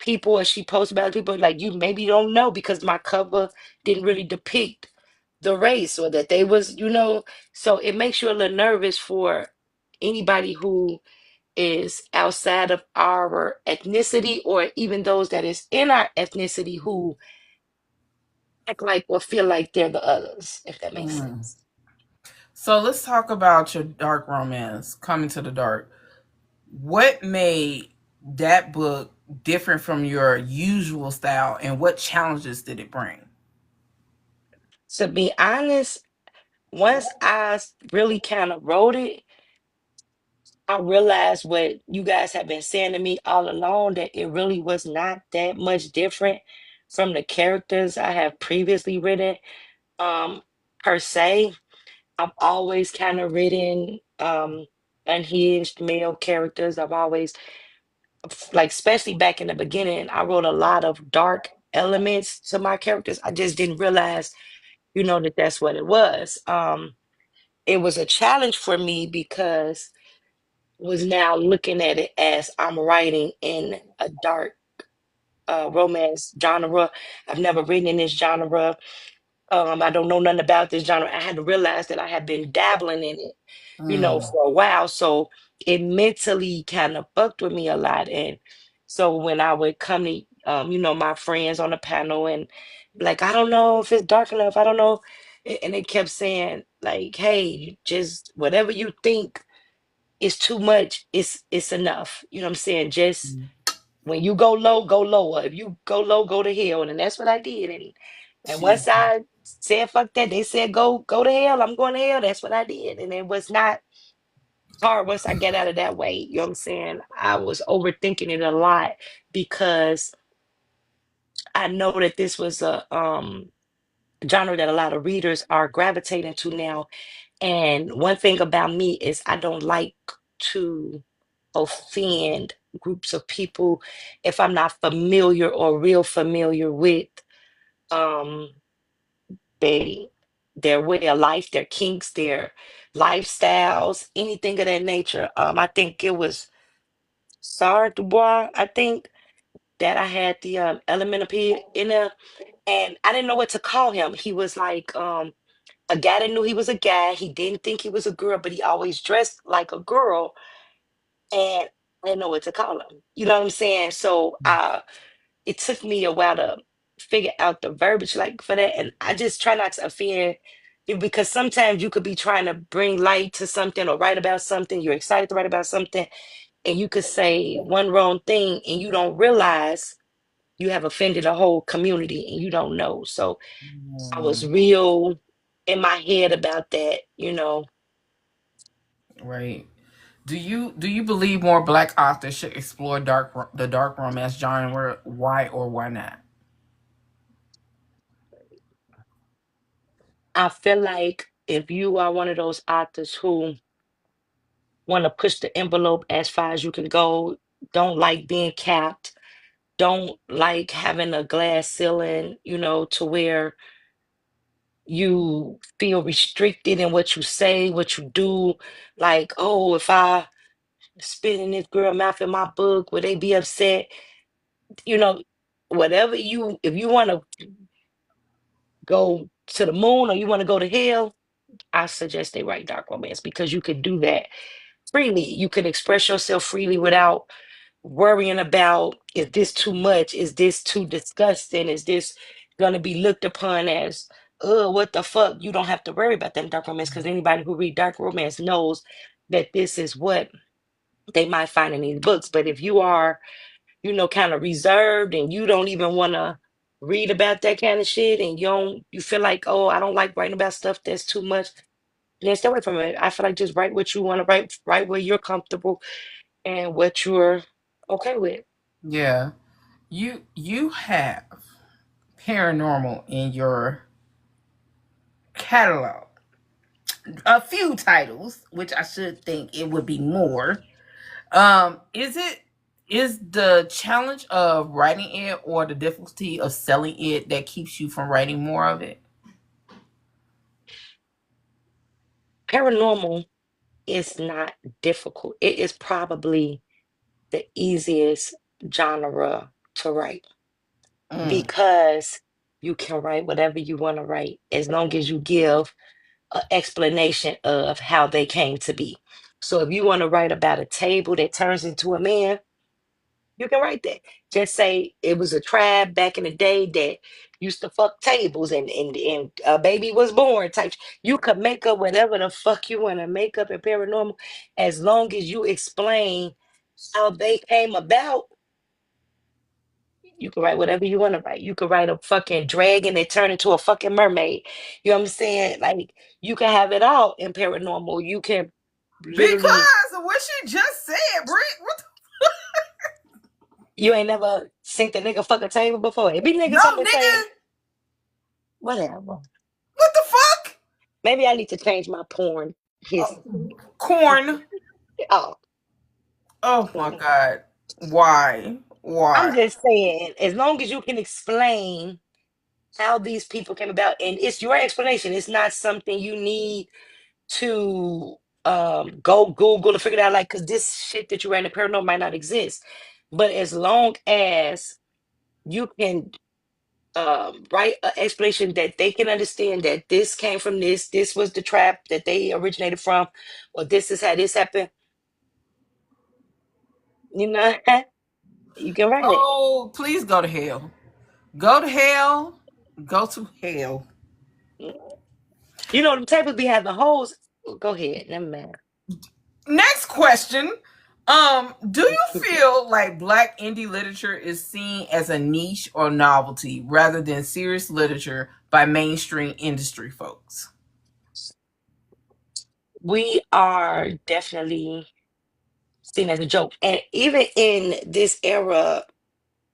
people and she posts about people like you maybe don't know because my cover didn't really depict the race or that they was, you know, so it makes you a little nervous for anybody who is outside of our ethnicity or even those that is in our ethnicity who act like or feel like they're the others, if that makes mm. sense. So, let's talk about your dark romance, Coming to the Dark. What made that book different from your usual style, and what challenges did it bring? To be honest, once really kind of wrote it, I realized what you guys have been saying to me all along, that it really was not that much different from the characters I have previously written. Um, per se, I've always kind of written unhinged male characters. I've always, like, especially back in the beginning, I wrote a lot of dark elements to my characters. I just didn't realize, you know, that that's what it was. It was a challenge for me because was now looking at it as I'm writing in a dark romance genre. I've never written in this genre. I don't know nothing about this genre. I had to realize that I had been dabbling in it, you know, Mm, for a while. So it mentally kind of fucked with me a lot. And so when I would come to, you know, my friends on the panel and like, I don't know if it's dark enough. I don't know. And they kept saying like, hey, you just whatever you think is too much, it's enough. You know what I'm saying? Just mm. when you go low, go lower. If you go low, go to hell. And that's what I did. And once Jesus. I said fuck that, they said go to hell. I'm going to hell. That's what I did. And it was not hard once I get out of that way. You know what I'm saying? I was overthinking it a lot because I know that this was a genre that a lot of readers are gravitating to now. And one thing about me is I don't like to offend groups of people if I'm not familiar or real familiar with um they their way of life, their kinks, their lifestyles, anything of that nature. I think it was Sarah Dubois, I think, that I had the element of in there, and I didn't know what to call him. He was like a guy that knew he was a guy. He didn't think he was a girl, but he always dressed like a girl, and I didn't know what to call him. You know what I'm saying? So it took me a while to figure out the verbiage like for that, and I just try not to offend you because sometimes you could be trying to bring light to something or write about something. You're excited to write about something, and you could say one wrong thing, and you don't realize you have offended a whole community, and you don't know. So I was Mm, real in my head about that, you know. right. Do you believe more black authors should explore the dark romance genre? Why or why not? I feel like if you are one of those authors who want to push the envelope as far as you can go, don't like being capped, don't like having a glass ceiling, you know, to where you feel restricted in what you say, what you do. Like, oh, if I spit in this girl mouth in my book, would they be upset? You know, whatever you, if you want to go to the moon or you want to go to hell, I suggest they write dark romance because you could do that freely. You could express yourself freely without worrying about, is this too much? Is this too disgusting? Is this going to be looked upon as, what the fuck? You don't have to worry about that in dark romance because anybody who read dark romance knows that this is what they might find in these books. But if you are, you know, kind of reserved and you don't even want to read about that kind of shit and you feel like, oh, I don't like writing about stuff that's too much, then stay away from it. I feel like just write what you want to write, write where you're comfortable and what you're okay with. Yeah. You have paranormal in your catalog. A few titles, which I should think it would be more. Is the challenge of writing it or the difficulty of selling it that keeps you from writing more of it? Paranormal is not difficult. It is probably the easiest genre to write Mm, because you can write whatever you want to write as long as you give an explanation of how they came to be. So if you want to write about a table that turns into a man, you can write that. Just say it was a tribe back in the day that used to fuck tables and a baby was born type. You could make up whatever the fuck you want to make up in paranormal as long as you explain how they came about. You can write whatever you want to write. You could write a fucking dragon that turned into a fucking mermaid. You know what I'm saying? Like you can have it all in paranormal. You can literally, because of what she just said, Britt. What the, you ain't never seen the nigga fuck a table before. It be no, niggas on the nigga. table. Whatever. What the fuck? Maybe I need to change my porn history. Corn. Oh, Oh my god. Why? I'm Why? just saying, as long as you can explain how these people came about, and it's your explanation, it's not something you need to go Google to figure it out. Like, because this shit that you ran in paranormal might not exist, but as long as you can write an explanation that they can understand that this came from this was the trap that they originated from, or this is how this happened, you know, you can write it. Oh, please go to hell. Go to hell. Go to hell. You know, the tables be having holes. Go ahead, never mind. Next question. Do you feel like black indie literature is seen as a niche or novelty rather than serious literature by mainstream industry folks? We are definitely seen as a joke. And even in this era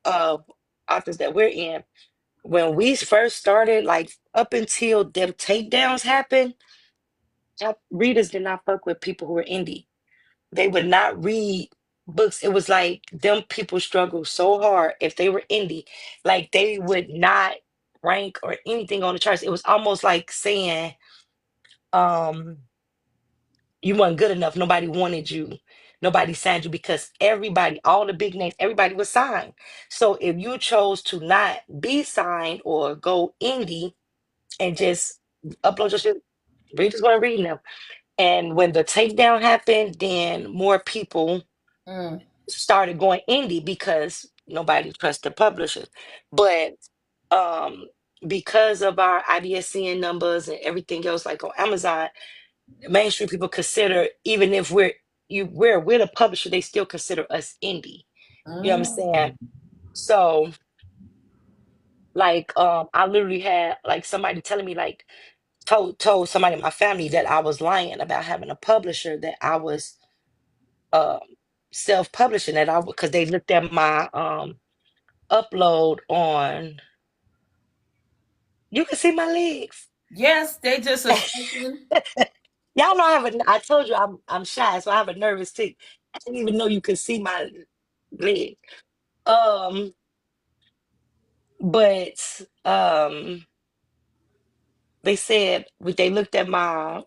of authors that we're in, when we first started, like up until them takedowns happened, readers did not fuck with people who were indie. They would not read books. It was like them people struggle so hard if they were indie, like they would not rank or anything on the charts. It was almost like saying, um, you weren't good enough. Nobody wanted you. Nobody signed you because everybody, all the big names, everybody was signed. So if you chose to not be signed or go indie and just upload your shit, readers weren't reading them. And when the takedown happened, then more people Mm. started going indie because nobody trusts the publishers. But um because of our IBSCN numbers and everything else, like on Amazon, mainstream people consider, even if we're with a publisher, they still consider us indie. You know what I'm saying? Mm. So like I literally had like somebody telling me like told somebody in my family that I was lying about having a publisher, that I was um self-publishing, that I because they looked at my upload on, you can see my legs. Yes, they just a shaking. Y'all know I told you I'm shy, so I have a nervous tick. I didn't even know you could see my leg. Um, but they said they looked at my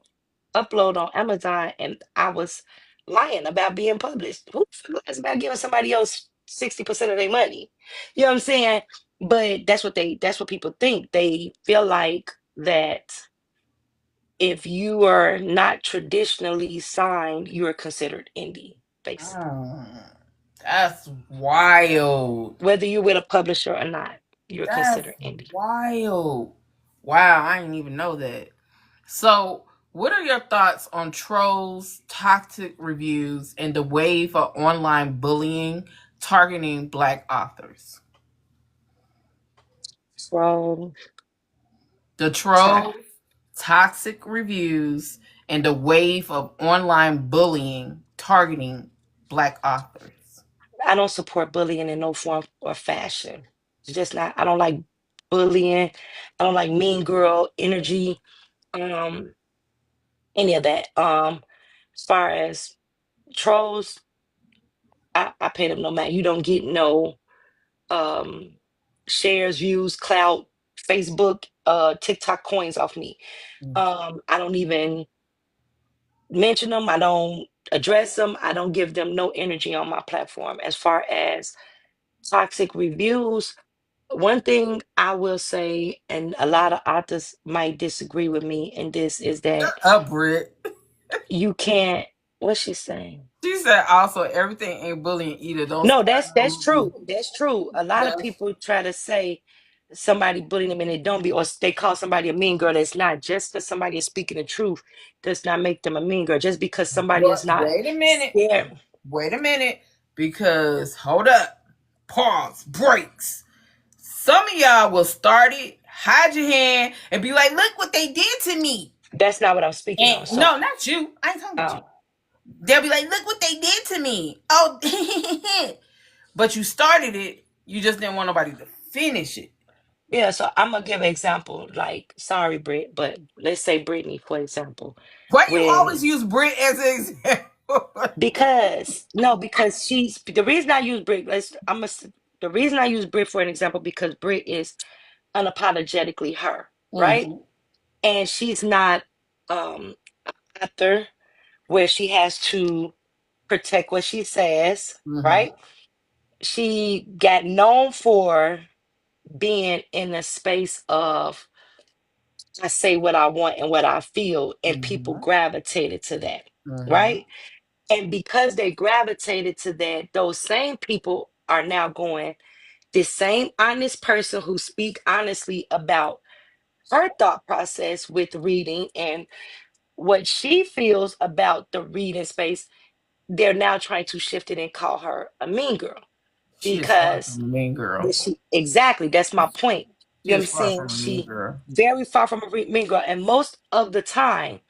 upload on Amazon and I was lying about being published. Who lies about giving somebody else 60% of their money? You know what I'm saying? But that's what people think. They feel like that if you are not traditionally signed, you are considered indie, basically. Mm. That's wild. Whether you're with a publisher or not, you're That's considered indie. wild. Wow, I didn't even know that. So, what are your thoughts on trolls, toxic reviews, and the wave of online bullying targeting Black authors? So, The Ty, trolls, toxic reviews, and the wave of online bullying targeting Black authors. I don't support bullying in no form or fashion. It's just not, I don't like bullying. I don't like mean girl energy, um, any of that. As far as trolls, I pay them no matter. You don't get no um shares, views, clout, Facebook, TikTok coins off me. I don't even mention them. I don't address them. I don't give them no energy on my platform. As far as toxic reviews, one thing I will say, and a lot of authors might disagree with me in this, is that Up, Brit. you can't. What's she saying? She said also everything ain't bullying either. Don't No, start that's no true. rumors. That's true. A lot of That's people try to say somebody bullying them and it don't be, or they call somebody a mean girl. That's not. Just because somebody is speaking the truth does not make them a mean girl. Just because somebody is not wait a minute. scared. Wait a minute. Because hold up. Pause. Breaks. Some of y'all will start it, hide your hand, and be like, look what they did to me. That's not what I'm speaking And on. So, no, not you. I ain't talking about you. um, They'll be like, look what they did to me. Oh, but you started it. You just didn't want nobody to finish it. yeah. So I'm gonna give an example. Like, sorry, Britt, but let's say Brittany, for example, Why you always when use Brit as an example? because no, because she's the reason I use Britt. The reason I use Britt for an example because Britt is unapologetically her, right? Mm-hmm. And she's not um author where she has to protect what she says, Mm-hmm. right? She got known for being in a space of I say what I want and what I feel, and people Mm-hmm. gravitated to that, Mm-hmm. right? And because they gravitated to that, those same people are now going, this same honest person who speak honestly about her thought process with reading and what she feels about the reading space, they're now trying to shift it and call her a mean girl She is far because from a mean girl. she exactly that's my point. She You know what is I'm far saying? from a mean She girl. very far from a mean girl, and most of the time,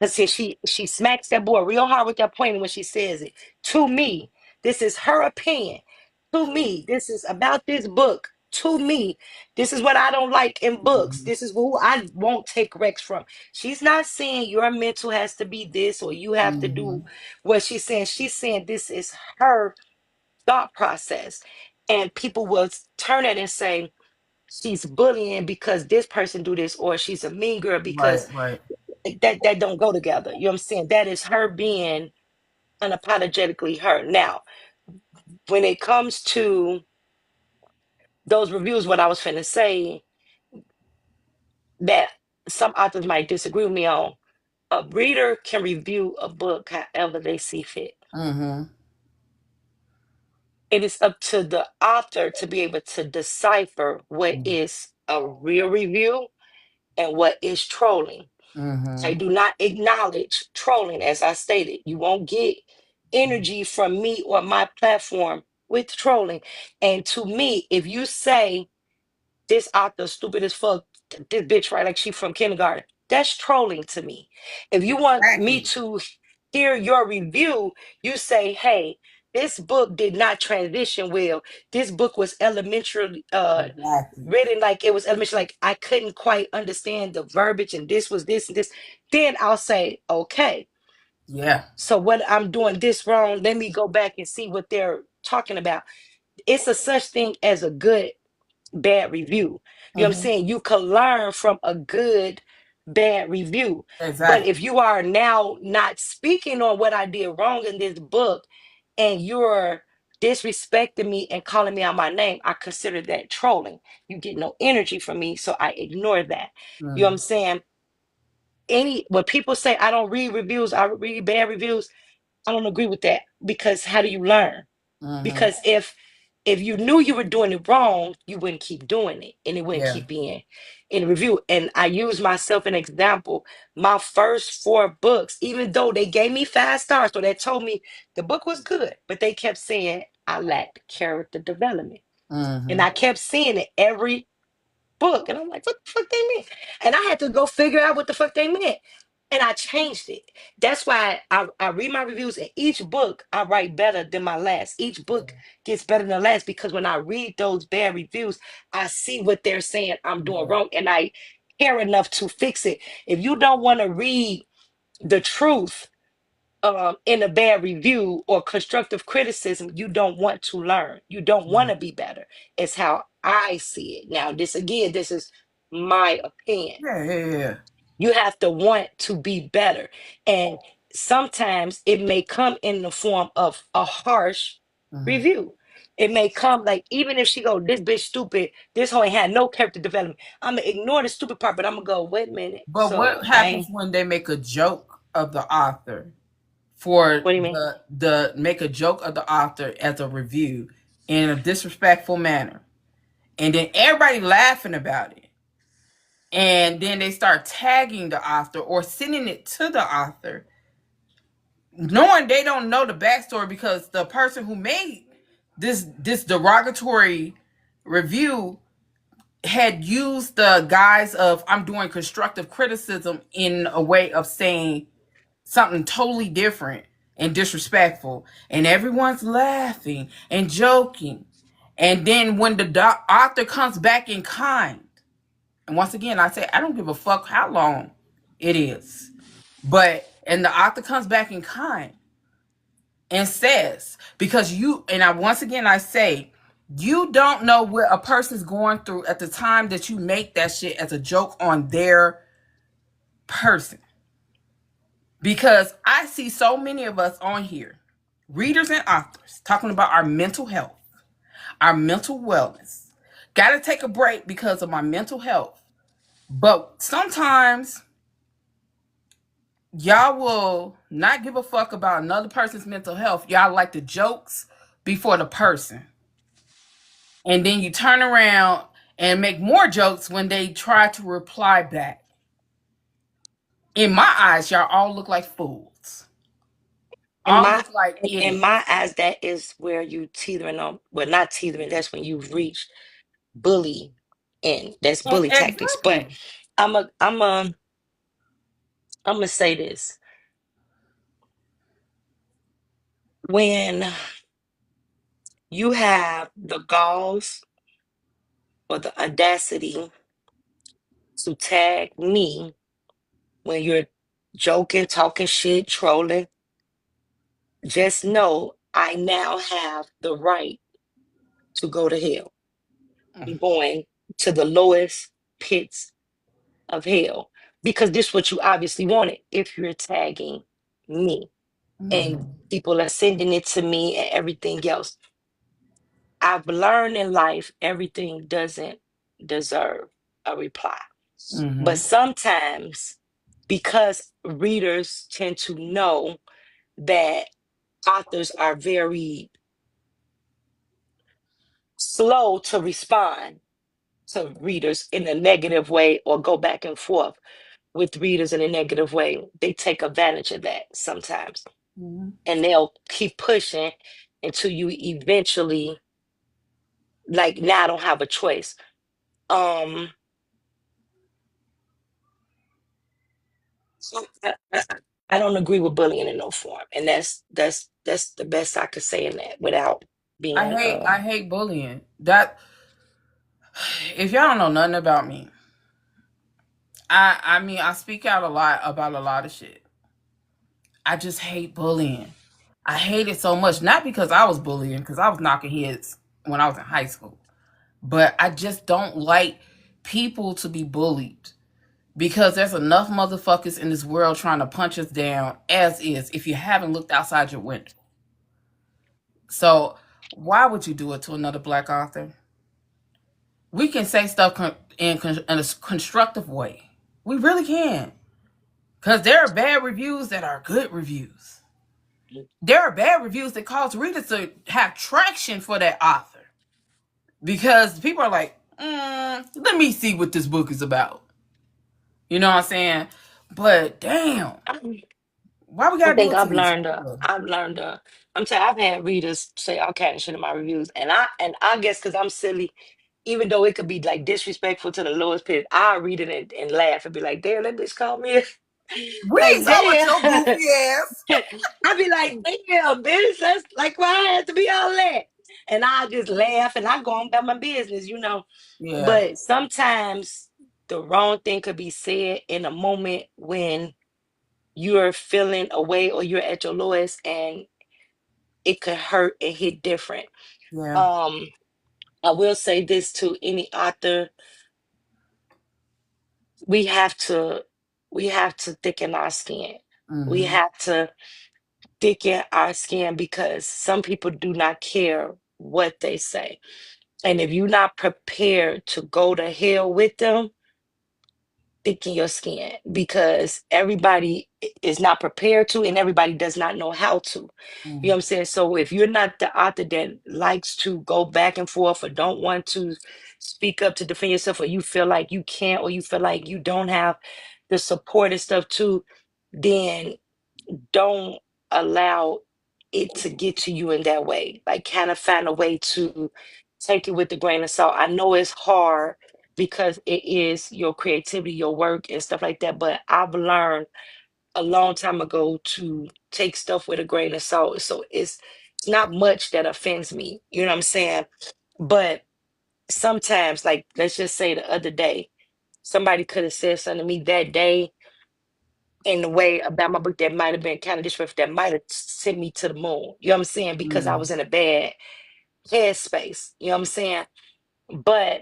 let's see, she smacks that boy real hard with that pointer when she says it. To me, this is her opinion. To me, this is about this book. to me. This is what I don't like in books. Mhm. This is who I won't take Rex from. She's not saying your mental has to be this or you have to do Mhm. what she's saying. She's saying this is her thought process. And people will turn it and say she's bullying because this person do this, or she's a mean girl Right, because right. that don't go together. You know what I'm saying? That is her being unapologetically her. Now, when it comes to those reviews, what I was finna say that some authors might disagree with me on, a reader can review a book however they see fit. Mhm. It is up to the author to be able to decipher what is a real review and what is trolling. I Mhm. do not acknowledge trolling, as I stated. You won't get energy from me or my platform with trolling. And to me, if you say this author stupid as fuck, this bitch, right? Like she from kindergarten. That's trolling to me. If you want me Exactly. to hear your review, you say, hey, this book did not transition well. This book was elementary, Exactly. written like it was elementary, like I couldn't quite understand the verbiage, and this was this and this. Then I'll say, okay, Yeah. so what I'm doing this wrong, let me go back and see what they're talking about. It's a such thing as a good bad review. You know what I'm Mhm. saying? You can learn from a good bad review. But Exactly. if you are now not speaking on what I did wrong in this book and you're disrespecting me and calling me out my name, I consider that trolling. You get no energy from me, so I ignore that. You know what I'm Mhm. saying? Any when people say I don't read reviews, I read bad reviews, I don't agree with that because how do you learn? Mhm. Because if you knew you were doing it wrong, you wouldn't keep doing it and it wouldn't Yeah. keep being in review. And I use myself an example. My first four books, even though they gave me 5 stars, so they told me the book was good, but they kept saying I lacked character development. And Mhm. I kept seeing it every book. And I'm like, what the fuck they mean? And I had to go figure out what the fuck they meant. And I changed it. That's why I read my reviews, and each book I write better than my last. Each book gets better than the last because when I read those bad reviews, I see what they're saying I'm doing Yeah. wrong and I care enough to fix it. If you don't want to read the truth in a bad review or constructive criticism, you don't want to learn. You don't want Mhm. to be better. It's how I see it. Now, this again, this is my opinion. Yeah, yeah, yeah. You have to want to be better. And sometimes it may come in the form of a harsh Mhm. review. It may come like, even if she go, this bitch stupid, this hoe ain't had no character development. I'm gonna ignore the stupid part, but I'm gonna go, wait a minute. But what So, happens when they make a joke of the author for what do you mean? the make a joke of the author as a review in a disrespectful manner, and then everybody laughing about it, and then they start tagging the author or sending it to the author, knowing they don't know the backstory because the person who made this derogatory review had used the guise of I'm doing constructive criticism in a way of saying something totally different and disrespectful, and everyone's laughing and joking, and then when the author comes back in kind, and once again I say I don't give a fuck how long it is, but and the author comes back in kind and says, because you and I once again I say you don't know what a person's going through at the time that you make that shit as a joke on their person. Because I see so many of us on here, readers and authors, talking about our mental health, our mental wellness. Got to take a break because of my mental health. But sometimes y'all will not give a fuck about another person's mental health. Y'all like the jokes before the person. And then you turn around and make more jokes when they try to reply back. In my eyes, y'all all look like fools. In All my look like in idiots. my eyes, that is where you teetering on. Well, not teetering. That's when you've reached bully, and that's bully tactics. But Exactly. I'm gonna say this: when you have the galls or the audacity to tag me when you're joking, talking shit, trolling, just know I now have the right to go to hell. I'm going to the lowest pits of hell because this is what you obviously wanted if you're tagging me and Mhm. people are sending it to me and everything else. I've learned in life everything doesn't deserve a reply. But Mhm. sometimes, because readers tend to know that authors are very slow to respond to readers in a negative way or go back and forth with readers in a negative way, they take advantage of that sometimes. Mhm. And they'll keep pushing until you eventually, like, now I don't have a choice. Um, so I don't agree with bullying in no form. And that's the best I could say in that without being I hate bullying. That if y'all don't know nothing about me, I mean I speak out a lot about a lot of shit. I just hate bullying. I hate it so much, not because I was bullying, because I was knocking heads when I was in high school, but I just don't like people to be bullied because there's enough motherfuckers in this world trying to punch us down as is if you haven't looked outside your window. So why would you do it to another black author? We can say stuff in a constructive way. We really can. Because there are bad reviews that are good reviews. There are bad reviews that cause readers to have traction for that author. Because people are like, let me see what this book is about. You know what I'm saying? But damn, I, why we I gotta do think it to I've each learned other? I've learned I'm saying I've had readers say all kind of shit in my reviews, and I guess because I'm silly, even though it could be like disrespectful to the lowest pit, I read it and laugh and be like, damn, that bitch called me. We ain't Like, talking about damn. your goofy ass. I be like, damn, bitch, that's like why I had to be all that. And I just laugh and I go on about my business. Yeah, But sometimes the wrong thing could be said in a moment when you're feeling away or you're at your lowest, and it could hurt and hit different. yeah. Um, I will say this to any author: we have to we have to thicken our skin. We Mm-hmm. have to thicken our skin because some people do not care what they say. And if you're not prepared to go to hell with them, thicken your skin because everybody is not prepared to, and everybody does not know how to. You know what I'm saying? So if you're not the author that likes to go back and forth or don't want to speak up to defend yourself, or you feel like you can't, or you feel like you don't have the support and stuff too, then don't allow it to get to you in that way. Like, kind of find a way to take it with a grain of salt. I know it's hard because it is your creativity, your work, and stuff like that. But I've learned a long time ago to take stuff with a grain of salt. So it's not much that offends me. You know what I'm saying? But sometimes, like, let's just say the other day, somebody could have said something to me that day in a way about my book that might have been kind of disrespectful, that might have sent me to the moon. You know what I'm saying? Because I Mm-hmm. was in a bad headspace. You know what I'm saying? But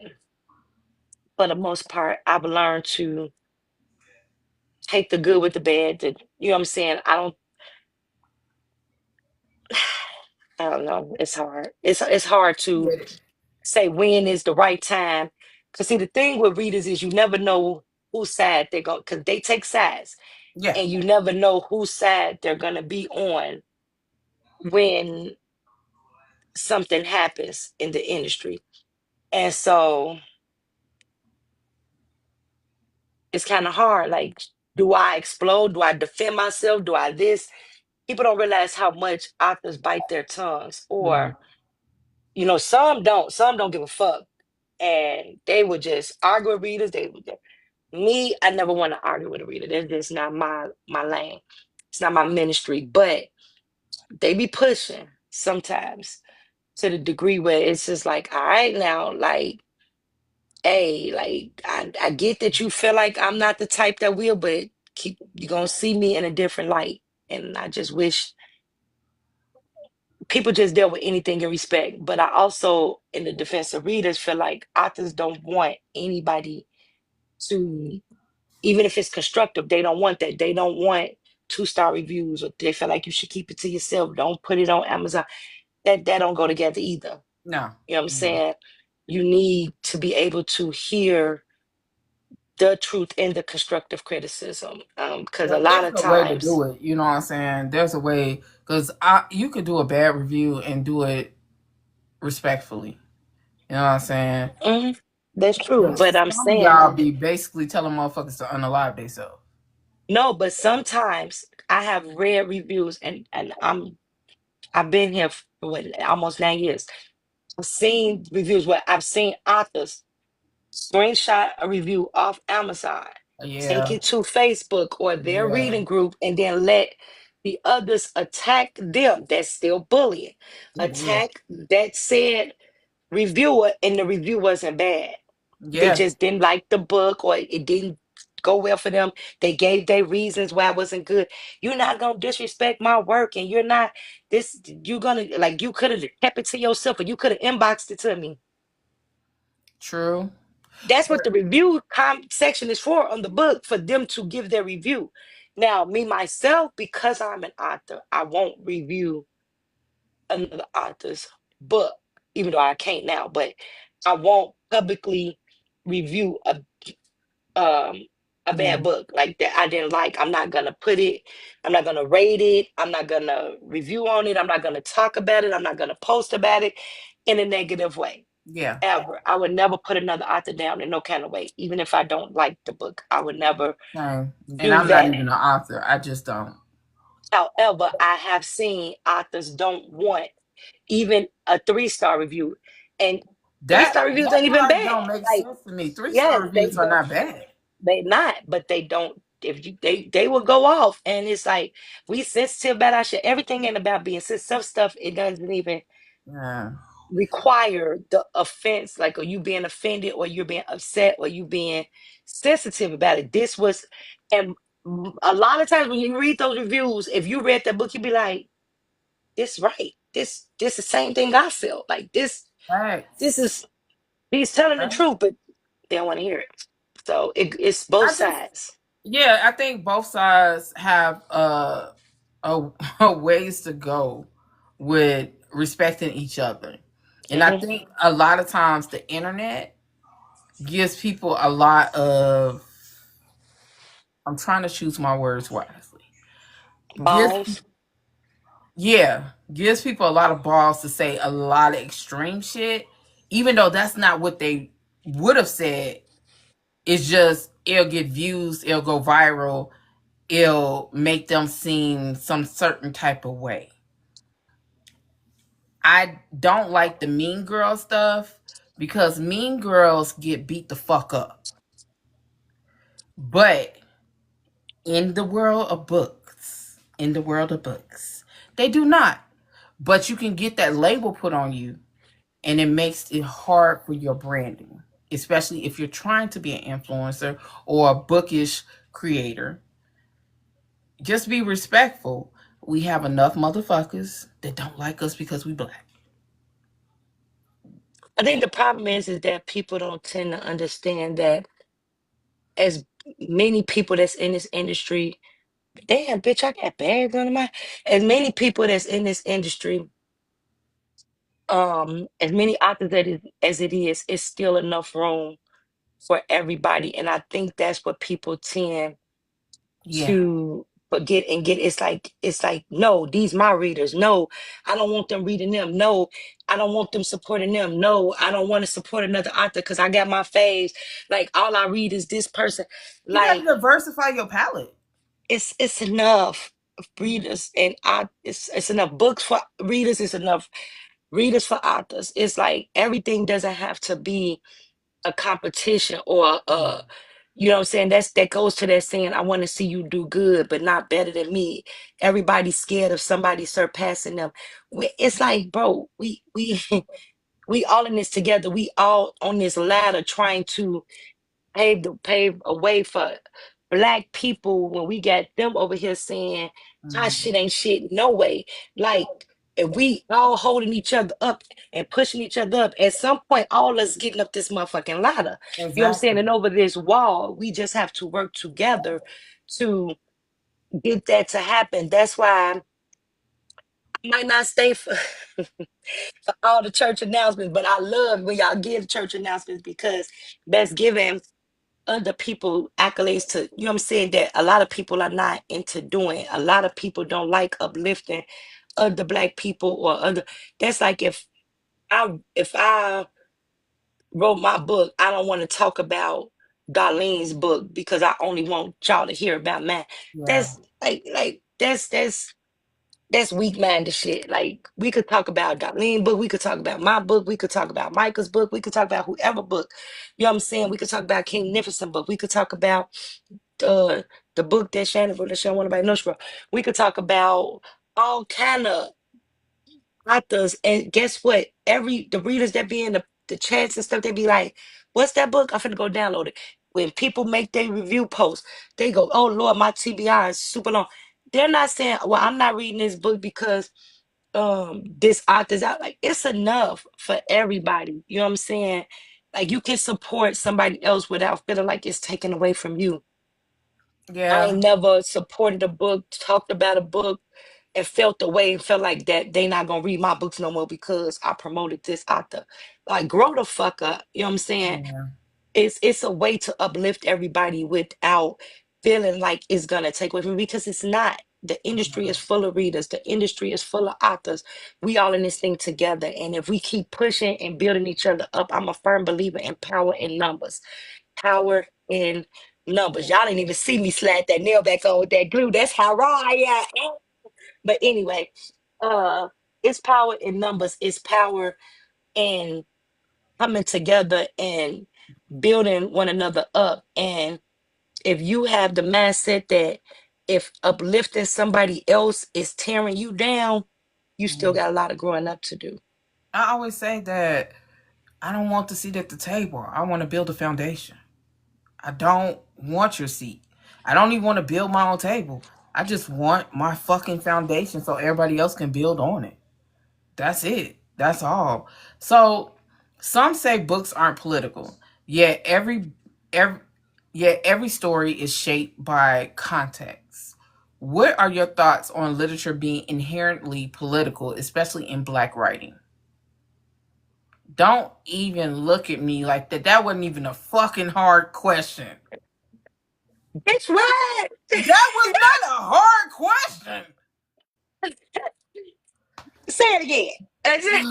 for the most part, I've learned to take the good with the bad. You know what I'm saying? I don't know. It's hard. It's hard to Get it? say when is the right time. Cause see, the thing with readers is you never know whose side they're going, because they take sides, Yeah, and you never know whose side they're gonna be on when something happens in the industry. And so it's kind of hard. Like, do I explode? Do I defend myself? Do I this? People don't realize how much authors bite their tongues, yeah, or some don't. Some don't give a fuck, and they would just argue with readers. Me, I never want to argue with a reader. That's just not my lane. It's not my ministry. But they be pushing sometimes to the degree where it's just like, all right, now, like, hey, like I get that you feel like I'm not the type that will, but you're gonna see me in a different light. And I just wish people just deal with anything in respect. But I also, in the defense of readers, feel like authors don't want anybody to, even if it's constructive, they don't want that. They don't want 2-star reviews, or they feel like you should keep it to yourself. Don't put it on Amazon. That don't go together either. No. You know what I'm No. saying? You need to be able to hear the truth in the constructive criticism. Because a lot There's of a way to times, do it. You know what I'm saying? There's a way because you could do a bad review and do it respectfully. You know what I'm saying? mhm, that's true. But But I'm some of saying y'all be basically telling motherfuckers to unalive themselves. no, but sometimes I have read reviews, and I've been here for what, almost 9 years. I've seen reviews where I've seen authors screenshot a review off Amazon, take Yeah, it to Facebook or their yeah, reading group, and then let the others attack them. That's still bullying. it is. Attack that said reviewer, and the review wasn't bad. They Yeah, just didn't like the book, or it didn't go well for them. They gave their reasons why it wasn't good. You're not gonna disrespect my work, and you're not this. You're gonna, like, you could have kept it to yourself, or you could have inboxed it to me. true. That's what But the review section is for on the book, for them to give their review. Now, me myself, because I'm an author, I won't review another author's book, even though I can't now. But I won't publicly review um a yeah, bad book like that I didn't like. I'm not gonna put it, I'm not gonna rate it, I'm not gonna review on it, I'm not gonna talk about it, I'm not gonna post about it in a negative way. yeah. Ever. I would never put another author down in no kind of way. Even if I don't like the book, I would never Same. And do I'm not that. even an author. I just don't. However, I have seen authors don't want even a 3-star review. And three That star reviews that ain't even part bad. don't make Like, sense to me. Three yes, star reviews are not bad. they not, but they don't. If you they will go off, and it's like, we sensitive about our shit. Everything ain't about being sensitive. Some stuff, it doesn't even Yeah, require the offense, like, or you being offended, or you're being upset, or you being sensitive about it. This was, and a lot of times when you read those reviews, if you read that book, you'd be like, this right. This the same thing I felt. Like this facts. is, he's telling the Facts. truth, but they don't want to hear it. So it's both I just sides. yeah, I think both sides have a ways to go with respecting each other. And I Hmm. think a lot of times the internet gives people a lot of I'm trying to choose my words wisely. Gives Balls. yeah, gives people a lot of balls to say a lot of extreme shit, even though that's not what they would have said. It's just it'll get views, it'll go viral, it'll make them seem some certain type of way. I don't like the mean girl stuff because mean girls get beat the fuck up. But in the world of books, they do not. But you can get that label put on you and it makes it hard for your branding, especially if you're trying to be an influencer or a bookish creator. Just be respectful. We have enough motherfuckers that don't like us because we black. I think the problem is that people don't tend to understand that, as many people that's in this industry, damn bitch, I got bags under my, as many people that's in this industry, as many authors as it is, it's still enough room for everybody. And I think that's what people tend Yeah. to forget and get. It's like, no, these my readers. No, I don't want them reading them. No, I don't want them supporting them. No, I don't want to support another author because I got my faves. Like, all I read is this person. You got to Like, diversify your palette. it's enough readers, and it's enough books for readers. It's enough readers for authors. It's like everything doesn't have to be a competition, or Yeah. you know what I'm saying? That goes to that saying, I want to see you do good, but not better than me. Everybody's scared of somebody surpassing them. It's like, bro, we We all in this together. We all on this ladder trying to pave a way for black people when we got them over here saying our Mhm. shit ain't shit no way. Like if we all holding each other up and pushing each other up, at some point all us getting up this motherfucking ladder. You know what I'm saying? Exactly. And over this wall, we just have to work together to get that to happen. That's why I might not stay for all the church announcements, but I love when y'all give church announcements because that's giving other people accolades to, you know what I'm saying, that a lot of people are not into doing. A lot of people don't like uplifting other black people or other. That's like if I wrote my book, I don't want to talk about Darlene's book because I only want y'all to hear about mine. Yeah. That's that's weak minded shit. Like we could talk about Darlene's book, we could talk about my book, we could talk about Micah's book, we could talk about whoever book. You know what I'm saying? We could talk about King Nifferson book, we could talk about uh the book that Shannon wrote that she don't want nobody knows. We could talk about all kind of authors, and guess what? Every the readers that be in the chats and stuff, they be like, "What's that book? I'm finna go download it." When people make their review posts, they go, "Oh Lord, my TBR is super long." They're not saying, "Well, I'm not reading this book because this author's out." Like it's enough for everybody. You know what I'm saying? Like you can support somebody else without feeling like it's taken away from you. I Yeah. ain't never supported a book, talked about a book, and felt the way and felt like that they not gonna read my books no more because I promoted this author. Like grow the fuck up. You know what I'm saying? Yeah. It's a way to uplift everybody without feeling like it's gonna take away from me because it's not. The industry is full of readers, the industry is full of authors. We all in this thing together. And if we keep pushing and building each other up, I'm a firm believer in power in numbers. Power in numbers. Y'all didn't even see me slat that nail back on with that glue. That's how raw I am. But anyway, uh, it's power in numbers. It's power in coming together and building one another up. And if you have the mindset that if uplifting somebody else is tearing you down, you still Mhm. got a lot of growing up to do. I always say that I don't want the seat at the table. I want to build a foundation. I don't want your seat. I don't even want to build my own table. I just want my fucking foundation so everybody else can build on it. That's it. That's all. So some say books aren't political. Yet every yet every story is shaped by context. What are your thoughts on literature being inherently political, especially in black writing? Don't even look at me like that. That wasn't even a fucking hard question. It's right. That was not a hard question. Say it again. That's it.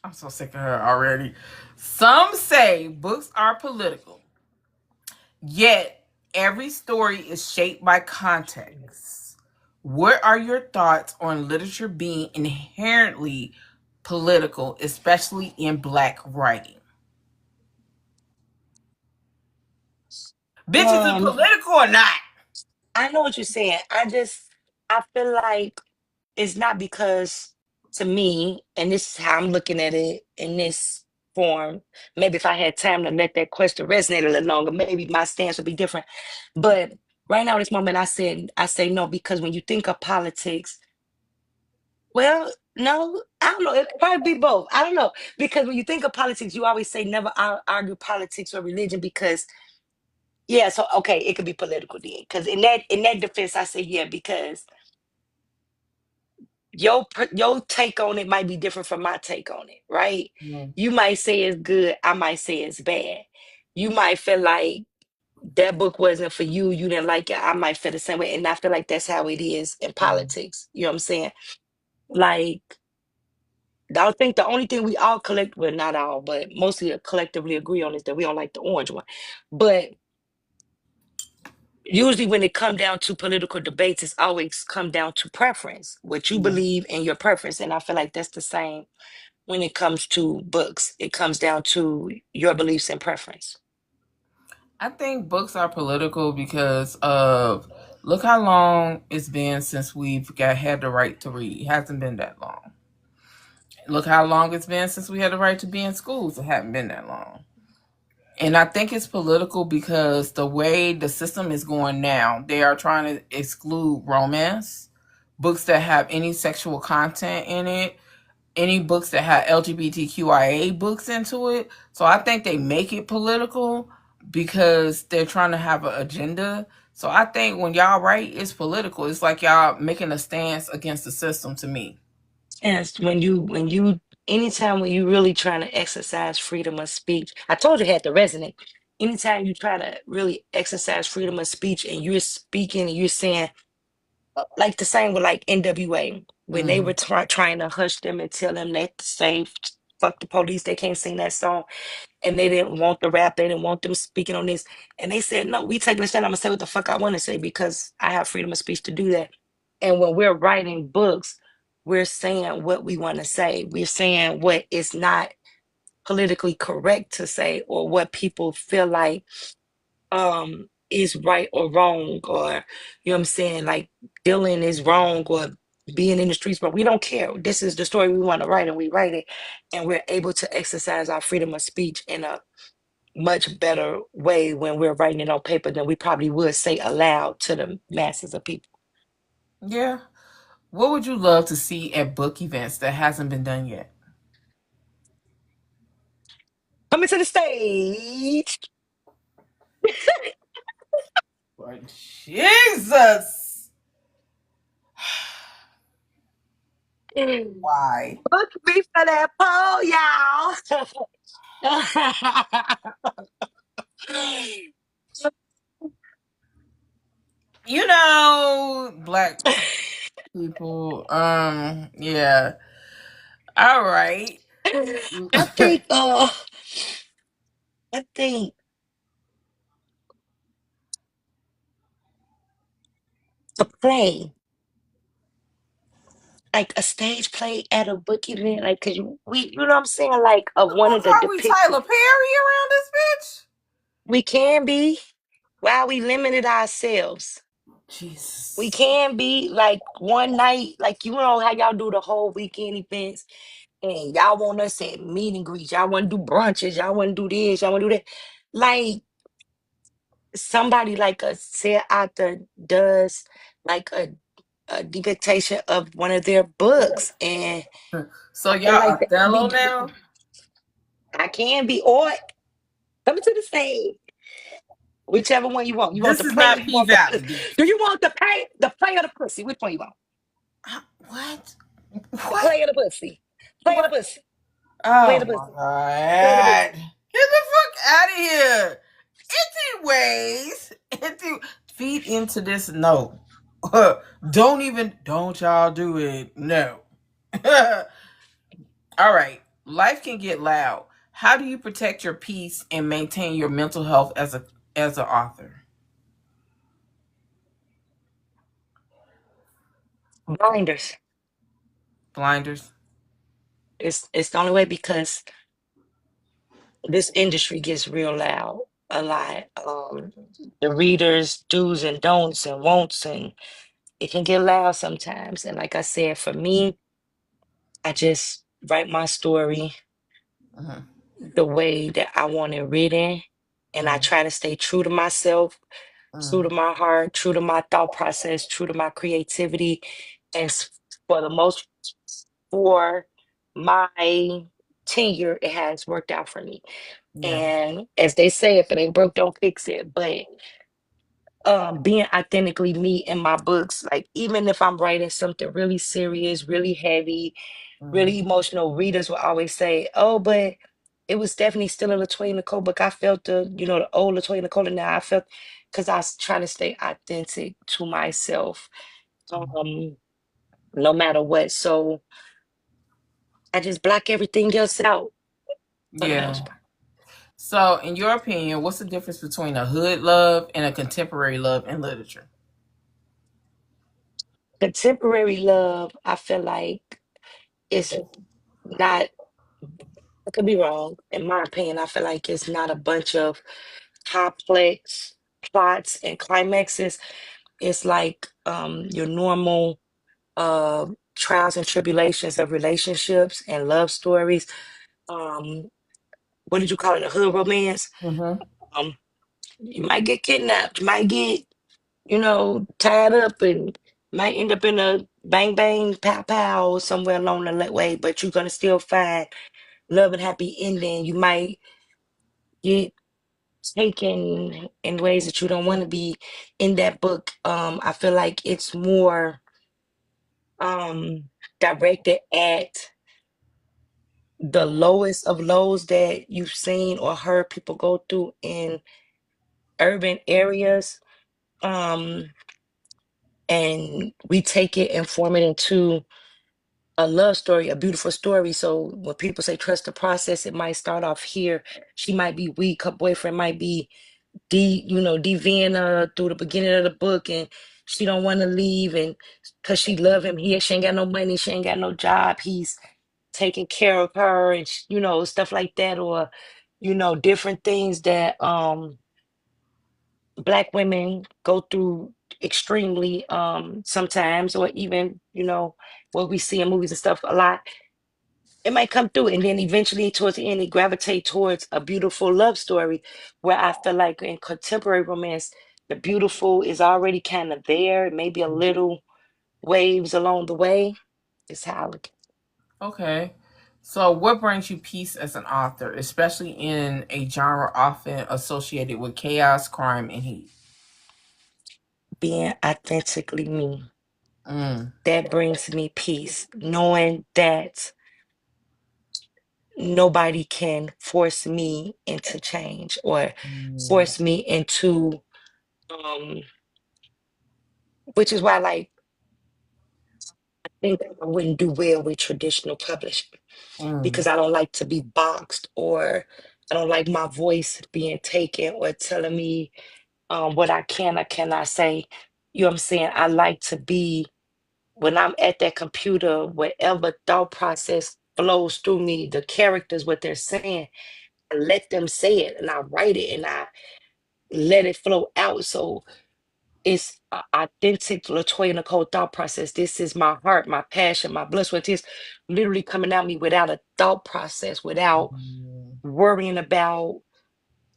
I'm so sick of her already. Some say books are political, yet every story is shaped by context. What are your thoughts on literature being inherently political, especially in black writing? Bitch, is it Um, political or not? I know what you're saying. I feel like it's not because to me, and this is how I'm looking at it in this form. Maybe if I had time to let that question resonate a little longer, maybe my stance would be different. But right now, this moment, I say no because when you think of politics, well, no, I don't know. It could probably be both. I don't know because when you think of politics, you always say never argue politics or religion because yeah. So okay, it could be political then because in that defense, I say yeah because your take on it might be different from my take on it, right? Mm, You might say it's good, I might say it's bad. You might feel like that book wasn't for you, you didn't like it. I might feel the same way, and I feel like that's how it is in mm. politics. You know what I'm saying? Like, I think the only thing we all collect, well, not all, but mostly collectively agree on is that we don't like the orange one. But usually when it come down to political debates, it's always come down to preference, what you Yeah. believe and your preference. And I feel like that's the same when it comes to books. It comes down to your beliefs and preference. I think books are political because of look how long it's been since we've got had the right to read. It hasn't been that long. Look how long it's been since we had the right to be in schools. It hadn't been that long. And I think it's political because the way the system is going now, they are trying to exclude romance, books that have any sexual content in it, any books that have LGBTQIA books into it. So I think they make it political because they're trying to have an agenda. So I think when y'all write, it's political. It's like y'all making a stance against the system to me. And it's when you anytime when you really trying to exercise freedom of speech, I told you it had to resonate. Anytime you try to really exercise freedom of speech and you're speaking and you're saying like the same with like NWA when they were Mm. trying to hush them and tell them that to say fuck the police, they can't sing that song, and they didn't want the rap, they didn't want them speaking on this, and they said no, we taking a stand. I'm gonna say what the fuck I want to say because I have freedom of speech to do that. And when we're writing books, we're saying what we want to say. We're saying what is not politically correct to say or what people feel like is right or wrong, or you know what I'm saying, like Dylan is wrong or being in the streets, but we don't care. This is the story we want to write and we write it, and we're able to exercise our freedom of speech in a much better way when we're writing it on paper than we probably would say aloud to the masses of people. Yeah. What would you love to see at book events that hasn't been done yet? Coming to the stage. Lord Jesus. Why? Look me for that pole, Black people. Yeah. All right. I think I think a play, like a stage play at a book event, like cause we, you know what I'm saying, like of one of the Are we depictions. Tyler Perry around this We can be while we limited ourselves. bitch? We Jesus. can be like one night, like you know how y'all do the whole weekend events, and y'all want us at meet and greets, y'all want to do brunches, y'all want to do this, y'all want to do that. Like somebody like a said author does like a depiction of one of their books, and So I feel y'all like that would be Othello dope. now? I can be, or coming to the stage, whichever one you want. You want This the is play or not you P want the? Valley, bitch. Do you want the play or the pussy? Which one you want? What? The What? play or the pussy? Play or the What? pussy? Play or the Oh my pussy? Play or the pussy? god. Get the fuck out of here. Anyways, feed into this no. Don't y'all do it. No. All right. Life can get loud. How do you protect your peace and maintain your mental health as an author? Blinders. Blinders. It's the only way because this industry gets real loud a lot. The readers' do's and don'ts and won'ts, and it can get loud sometimes. And like I said, for me, I just write my story Mhm, the way that I want it written, and I mhm, try to stay true to myself, true to mhm. my heart, true to my thought process, true to my creativity, and for the most for my tenure, it has worked out for me. Yeah. And as they say, if it ain't broke, don't fix it. But being authentically me in my books, like even if I'm writing something really serious, really heavy, really Mhm. emotional, readers will always say, "Oh, but it was definitely still a Latoya Nicole book. I felt the old Latoya Nicole, and now I felt because I was trying to stay authentic to myself, um, no matter what. So I just block everything else out for the Yeah. most part. So, in your opinion, what's the difference between a hood love and a contemporary love in literature? Contemporary love, I feel like it's not. I could be wrong. In my opinion, I feel like it's not a bunch of complex plots and climaxes. It's like your normal. trials and tribulations of relationships and love stories. Um, what did you call it? A hood romance. Mm-hmm. Um, you might get kidnapped, you might get, tied up and might end up in a bang bang pow pow somewhere along the way, but you're gonna still find love and happy ending. You might get taken in ways that you don't want to be in that book. I feel like it's more directed at the lowest of lows that you've seen or heard people go through in urban areas. Um, and we take it and form it into a love story, a beautiful story. So when people say trust the process, it might start off here. She might be weak, her boyfriend might be DVing her through the beginning of the book, and she don't want to leave, and because she love him here, she ain't got no money, she ain't got no job, he's taking care of her, and stuff like that, or different things that Black women go through extremely sometimes, or even what we see in movies and stuff a lot. It might come through, and then eventually towards the end it gravitate towards a beautiful love story, where I feel like in contemporary romance the beautiful is already kind of there, maybe a little waves along the way. Is how I look. Okay. So, what brings you peace as an author, especially in a genre often associated with chaos, crime, and heat? Being authentically me, Mm. that brings me peace, knowing that nobody can force me into change or Mm. force me into um which is why, like, I think I wouldn't do well with traditional publishing, Mm. because I don't like to be boxed, or I don't like my voice being taken or telling me what I can or cannot say. You know what I'm saying? I like to be, when I'm at that computer, whatever thought process flows through me, the characters, what they're saying, I let them say it and I write it and I let it flow out. So it's a authentic Latoya Nicole thought process. This is my heart, my passion, my blood, sweat, tears, literally coming out me without a thought process, without Mm. worrying about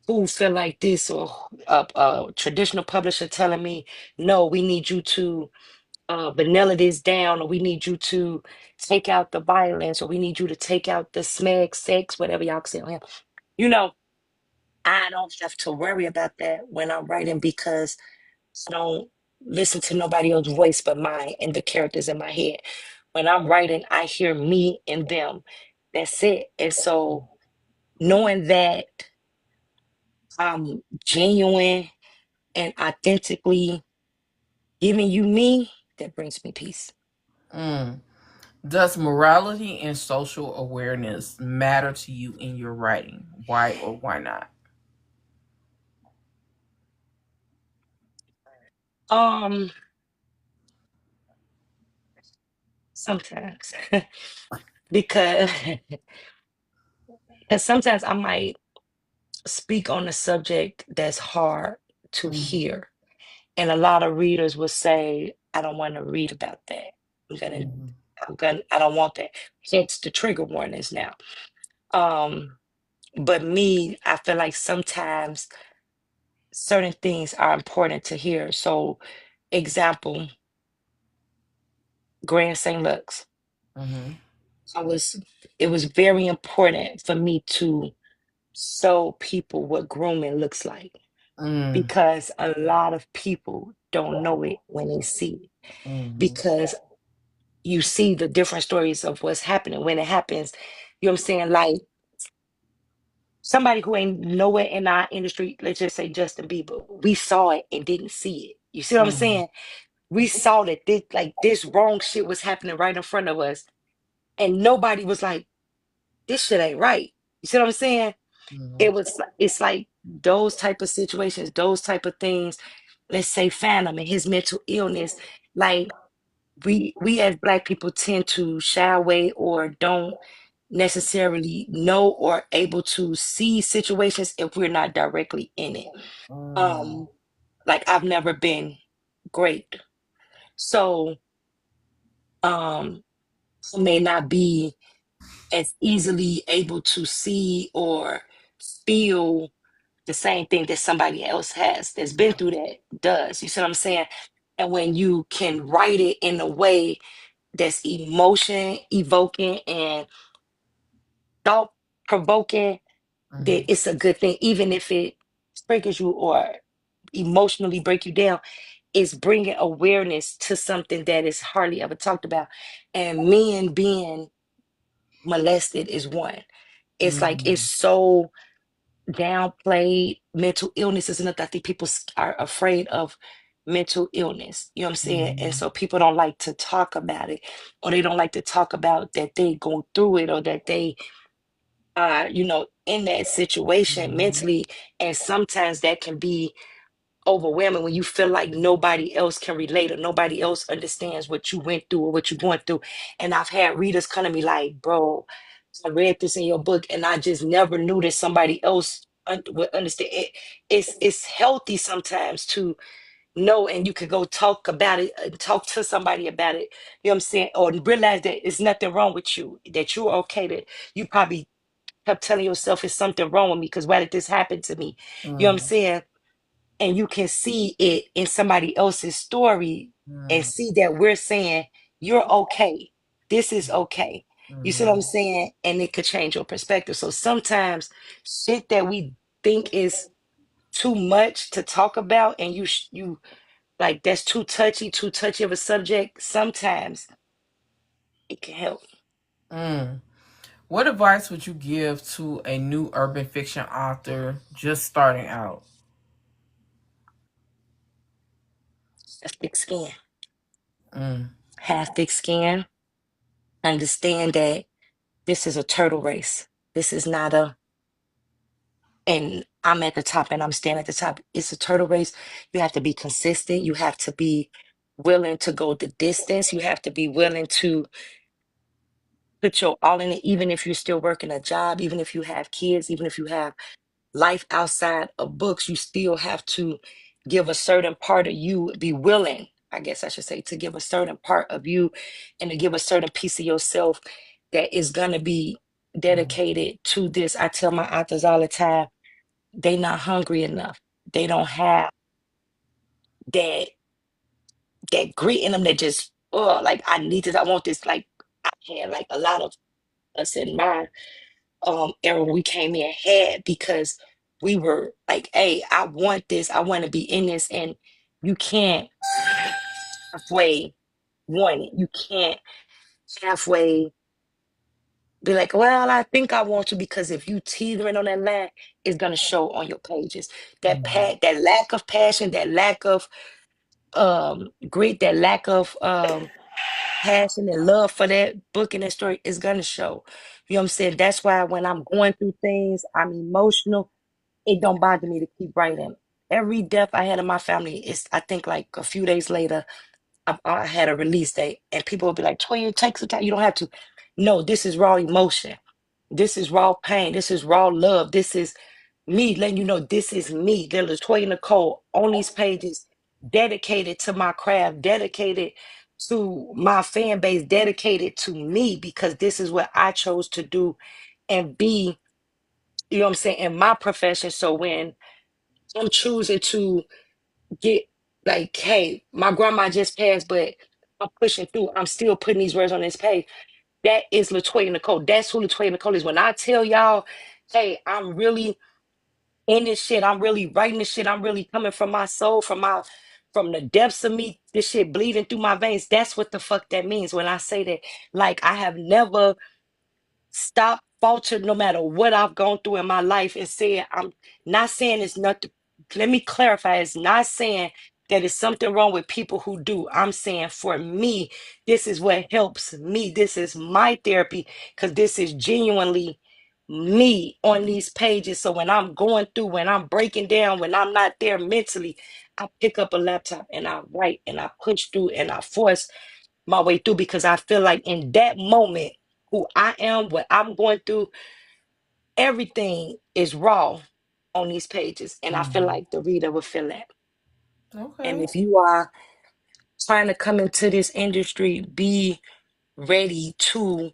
who feel like this, or a traditional publisher telling me, no, we need you to vanilla this down, or we need you to take out the violence, or we need you to take out the smeg, sex, whatever y'all say on him. You know, I don't have to worry about that when I'm writing, because I don't listen to nobody else's voice but mine and the characters in my head. When I'm writing, I hear me and them. That's it. And so knowing that I'm genuine and authentically giving you me, that brings me peace. Mm. Does morality and social awareness matter to you in your writing? Why or why not? Um, Sometimes because because sometimes I might speak on a subject that's hard to Mm. hear. And a lot of readers will say, I don't want to read about that. I'm gonna, Mm. I don't want that. Hence the trigger warnings now. Um, but me, I feel like sometimes certain things are important to hear. So, example, Grand St. Lux. Mm. I was, it was very important for me to show people what grooming looks like, Mm. because a lot of people don't know it when they see it. Mm. Because you see the different stories of what's happening when it happens. You know what I'm saying? Like, somebody who ain't nowhere in our industry, let's just say Justin Bieber, we saw it and didn't see it. You see what I'm Mm. saying? We saw that this wrong shit was happening right in front of us, and nobody was like, this shit ain't right. You see what I'm saying? Mm. It's like those type of situations, those type of things. Let's say Phantom and his mental illness. Like, we as Black people tend to shy away or don't necessarily know or able to see situations if we're not directly in it. Mm. Um, like, I've never been great. So I may not be as easily able to see or feel the same thing that somebody else has that's been through that does. You see what I'm saying? And when you can write it in a way that's emotion evoking and thought provoking, Mm-hmm. that it's a good thing, even if it triggers you or emotionally break you down. It's bringing awareness to something that is hardly ever talked about. And men being molested is one. It's like it's Mm-hmm. so downplayed. Mental illness is another. I think people are afraid of mental illness. You know what I'm saying? And Mm-hmm. so people don't like to talk about it, or they don't like to talk about that they go through it, or that they are, in that situation mentally. And sometimes that can be overwhelming when you feel like nobody else can relate or nobody else understands what you went through or what you're going through. And I've had readers come to me like, bro, I read this in your book and I just never knew that somebody else would understand it. It's healthy sometimes to know, and you could go talk about it and talk to somebody about it. You know what I'm saying? Or realize that it's nothing wrong with you, that you're okay, that you probably kept telling yourself it's something wrong with me because why did this happen to me? You know what I'm Mm-hmm. saying? And you can see it in somebody else's story and see that we're saying, you're okay. This is okay. You see what I'm Mm-hmm. saying? And it could change your perspective. So sometimes shit that we think is too much to talk about and you like that's too touchy of a subject, sometimes it can help. Mm. What advice would you give to a new urban fiction author just starting out? A thick skin. Mm. Have thick skin. Understand that this is a turtle race. This is not a and I'm at the top and I'm standing at the top. It's a turtle race. You have to be consistent. You have to be willing to go the distance. You have to be willing to put your all in it, even if you're still working a job, even if you have kids, even if you have life outside of books, you still have to give a certain part of you, be willing, I guess I should say, to give a certain part of you and to give a certain piece of yourself that is going to be dedicated to this. I tell my authors all the time, they not hungry enough. They don't have that grit in them that just like I need this, I want this. Like I had like a lot of us in my era when we came in had because we were like, hey, I want this, I want to be in this, and you can't halfway want it. You can't halfway be like, well, I think I want to, because if you teetering on that line, it's gonna show on your pages. That lack of passion, that lack of grit, that lack of passion and love for that book and that story is gonna show. You know what I'm saying? That's why when I'm going through things, I'm emotional. It don't bother me to keep writing. Every death I had in my family is, I think, like a few days later, I had a release date, and people will be like, "Toya, take some time. You don't have to." No, this is raw emotion. This is raw pain. This is raw love. This is me letting you know this is me. There's Latoya Nicole on these pages, dedicated to my craft, dedicated to my fan base, dedicated to me because this is what I chose to do and be, you know what I'm saying, in my profession. So when I'm choosing to get like, hey, my grandma just passed, but I'm pushing through. I'm still putting these words on this page. That is Latoya Nicole. That's who Latoya Nicole is. When I tell y'all, hey, I'm really in this shit. I'm really writing this shit. I'm really coming from my soul, from the depths of me. This shit bleeding through my veins. That's what the fuck that means when I say that. Like I have never stop falter no matter what I've gone through in my life and said, I'm not saying it's nothing. Let me clarify. It's not saying that it's something wrong with people who do. I'm saying for me, this is what helps me. This is my therapy because this is genuinely me on these pages. So when I'm going through, when I'm breaking down, when I'm not there mentally, I pick up a laptop and I write and I push through and I force my way through because I feel like in that moment, who I am, what I'm going through, everything is raw on these pages. And I feel Mm-hmm. like the reader will feel that. And Okay. if you are trying to come into this industry, be ready to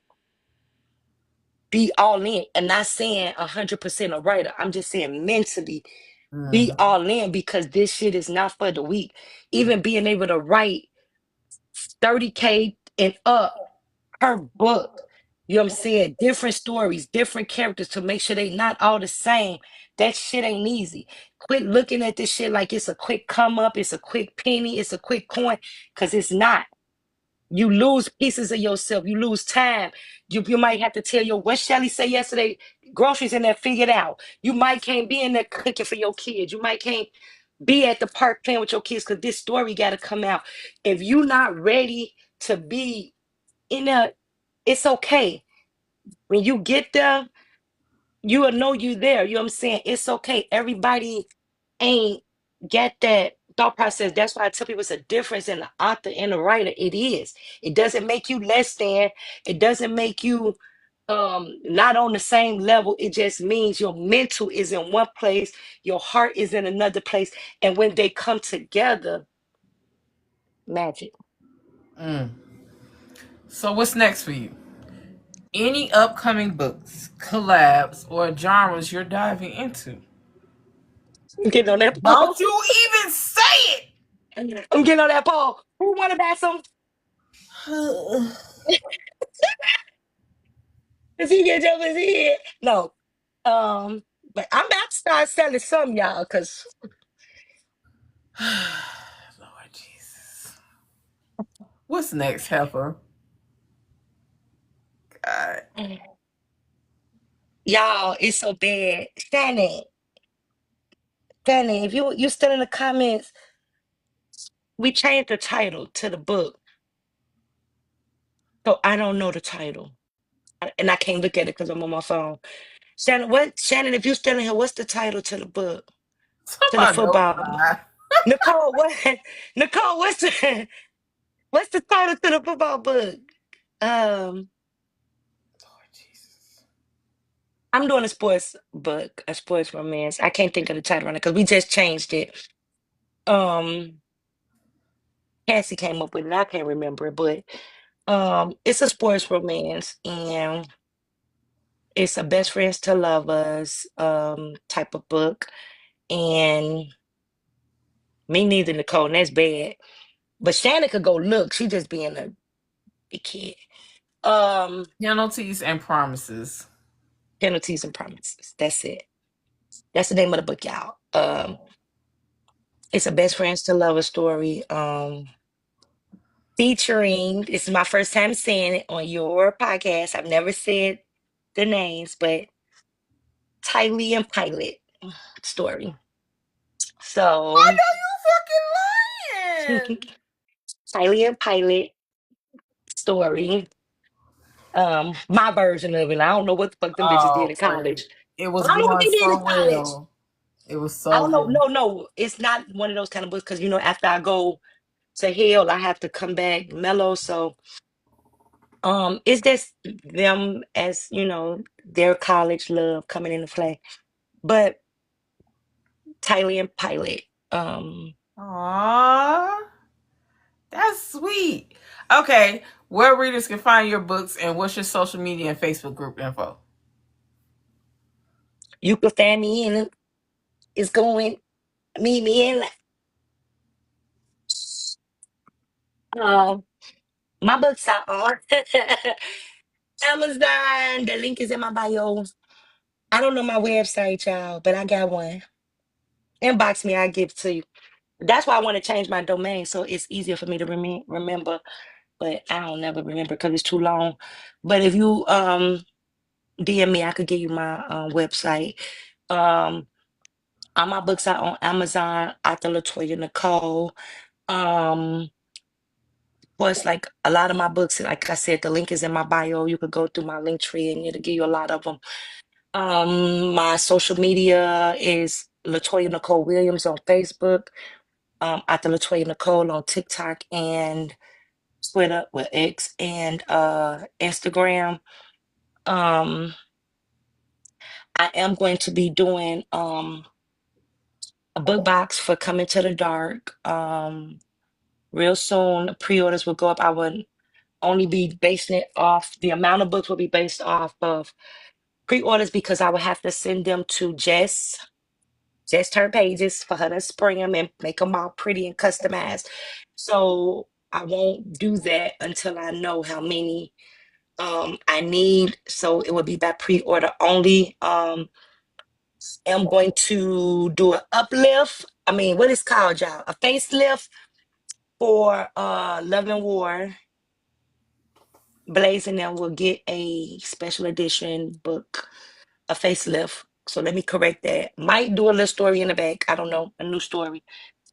be all in. And not saying 100% a writer. I'm just saying mentally be Mm. all in because this shit is not for the weak. Even being able to write 30K and up per book. You know what I'm saying? Different stories, different characters to make sure they not all the same. That shit ain't easy. Quit looking at this shit like it's a quick come up, it's a quick penny, it's a quick coin, because it's not. You lose pieces of yourself. You lose time. You might have to tell your what Shelly say yesterday. Groceries in there figured out. You might can't be in there cooking for your kids. You might can't be at the park playing with your kids because this story got to come out. If you're not ready to be in a, it's okay. When you get there, you will know you there. You know what I'm saying? It's okay. Everybody ain't get that thought process. That's why I tell people it's a difference in the author and the writer. It is. It doesn't make you less than. It doesn't make you not on the same level. It just means your mental is in one place, your heart is in another place. And when they come together, magic. Mm. So what's next for you? Any upcoming books, collabs, or genres you're diving into? I'm getting on that pole. Don't you even say I'm getting on that pole. Who wanna buy some? it. Does he get over his head? No. Um, but I'm about to start selling some, y'all, because Lord Jesus. What's next, Heifer? God. y'all, it's so bad. Shannon, if you still in the comments, we changed the title to the book. So I don't know the title. And I can't look at it because I'm on my phone. Shannon, if you still in here, what's the title to the book? To the Somebody don't football. lie. Nicole, what Nicole, what's the title to the football book? Um, Lord Jesus. I'm doing a sports book, a sports romance. I can't think of the title right now because we just changed it. Um, Cassie came up with it. I can't remember it, but it's a sports romance and it's a best friends to lovers type of book. And me neither, Nicole, and that's bad. But Shannon could go look. She just being a big kid. Um, Penalties and promises. Penalties and promises. That's it. That's the name of the book, y'all. It's a best friends to lovers story. Featuring, this is my first time saying it on your podcast. I've never said the names, but Tylee and Pilot story. I So, know you fucking lying. Tylee and Pilot story. My version of it. I don't know what the fuck them bitches did Oh, in but college. it I was don't know what going they did in so college. well. It was I so don't know. good. No. It's not one of those kind of books because after I go to hell, I have to come back mellow. So, it's just them as their college love coming into play. But Tylee and Pilot. Um, Aww. That's sweet. Okay, where readers can find your books and what's your social media and Facebook group info? you can find me in it's going meet me in um my books are on Amazon. The link is in my bio. I don't know my website, y'all, but I got one. Inbox me, I'll give it to you. That's why I want to change my domain so it's easier for me to remember. But I don't never remember because it's too long. But if you DM me, I could give you my website. Um, all my books are on Amazon, author Latoya Nicole. Um, was like a lot of my books, like I said, the link is in my bio. You could go through my link tree and it'll give you a lot of them. My social media is Latoya Nicole Williams on Facebook, at the Latoya Nicole on TikTok and Twitter with X and Instagram. Um, I am going to be doing a book box for Coming to the Dark. Real soon, pre-orders will go up. I would only be basing it off the amount of books will be based off of pre-orders because I would have to send them to Jess her pages for her to spring them and make them all pretty and customized. So I won't do that until I know how many I need. So it would be by pre-order only. I'm going to do an uplift. I mean, what is called, y'all? A facelift for Love and War. Blaze and them will get a special edition book, a facelift. So let me correct that. Might do a little story in the back. I don't know, a new story.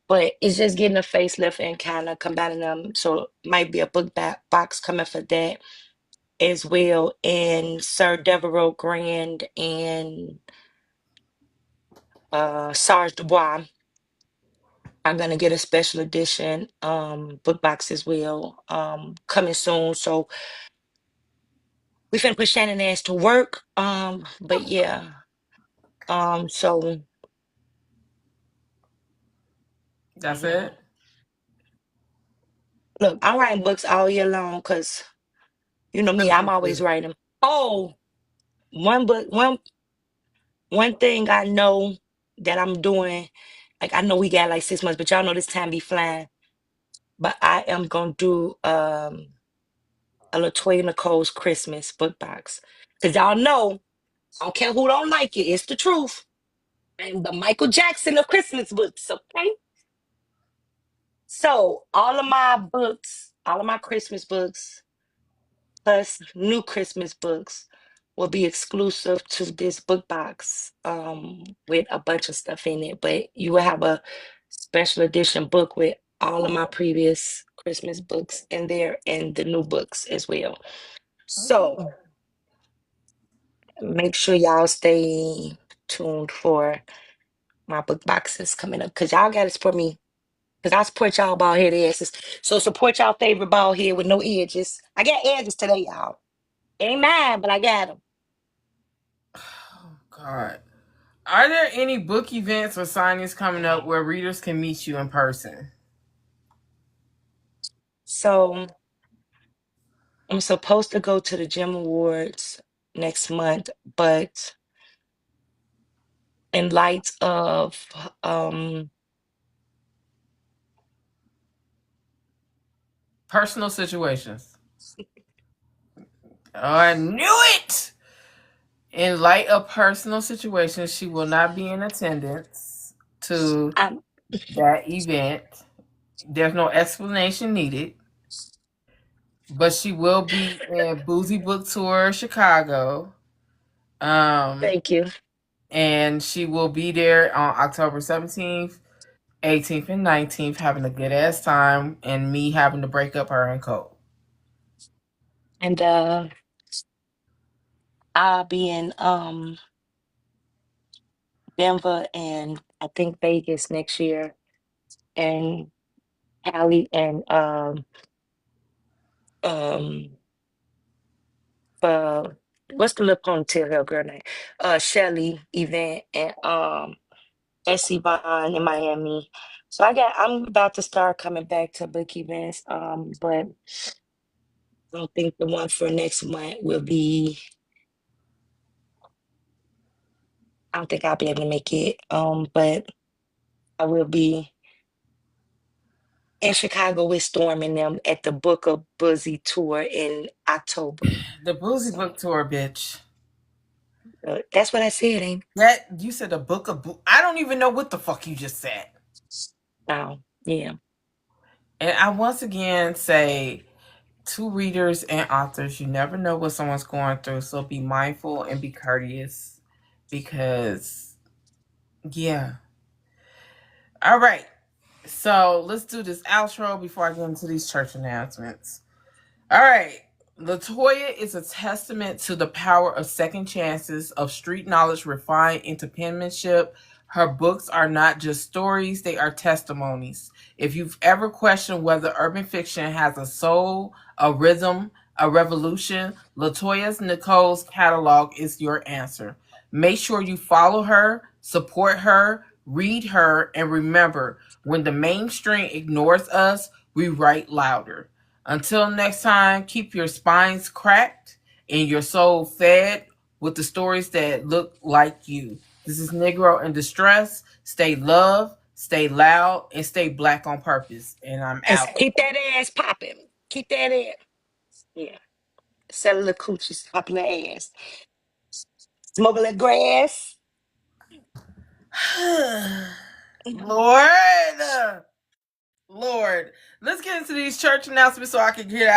But it's just getting a facelift and kind of combining them. So might be a book box coming for that as well. And Sir Devereaux Grand and Sarge Dubois are gonna get a special edition book box as well coming soon. So we finna put Shannon ass to work. But yeah. So That's it. look, I'm writing books all year long because you know me, I'm always writing. Oh, one book, one thing I know that I'm doing, like I know we got like 6 months, but y'all know this time be flying. But I am gonna do a Latoya Nicole's Christmas book box. Cause y'all know, I don't care who don't like it, it's the truth. I'm the Michael Jackson of Christmas books, okay? So all of my books, all of my Christmas books, plus new Christmas books will be exclusive to this book box with a bunch of stuff in it. But you will have a special edition book with all of my previous Christmas books in there and the new books as well. Okay. So make sure y'all stay tuned for my book boxes coming up because y'all got to support me. Because I support y'all bald headed asses. So support y'all favorite bald head with no edges. I got edges today, y'all. Ain't mine, but I got them. Oh, God. Are there any book events or signings coming up where readers can meet you in person? So I'm supposed to go to the Gem Awards next month, but in light of Personal situations. Oh, I knew it! In light of personal situations, she will not be in attendance to I'm that event. There's no explanation needed, but she will be in Boozy Book Tour Chicago. Um, thank you. and she will be there on October 17th, 18th, and 19th, having a good ass time, and me having to break up her and Cole. And I'll be in Denver and I think Vegas next year and Cali and um uh what's the little ponytail hair girl name? Shelly event and SC Bond in Miami. So I'm about to start coming back to book events. But I don't think the one for next month will be I don't think I'll be able to make it. But I will be in Chicago with Storm and them at the Book of Buzzy tour in October. The Boozy So Book Tour, bitch. that's what I said, ain't That you said a book of I don't even know what the fuck you just said. oh yeah. And I once again say to readers and authors, you never know what someone's going through, so be mindful and be courteous because yeah. All right. So let's do this outro before I get into these church announcements. All right. Latoya is a testament to the power of second chances, of street knowledge refined into penmanship. Her books are not just stories, they are testimonies. If you've ever questioned whether urban fiction has a soul, a rhythm, a revolution, Latoya Nicole's catalog is your answer. Make sure you follow her, support her, read her, and remember when the mainstream ignores us, we write louder. Until next time, keep your spines cracked and your soul fed with the stories that look like you. This is Negro in Distress. Stay loved, stay loud, and stay black on purpose. And I'm And out. keep that ass popping. Keep that ass. Yeah. Cellular coochies popping the ass. Smoke a little grass. Lord, Lord, let's get into these church announcements so I can get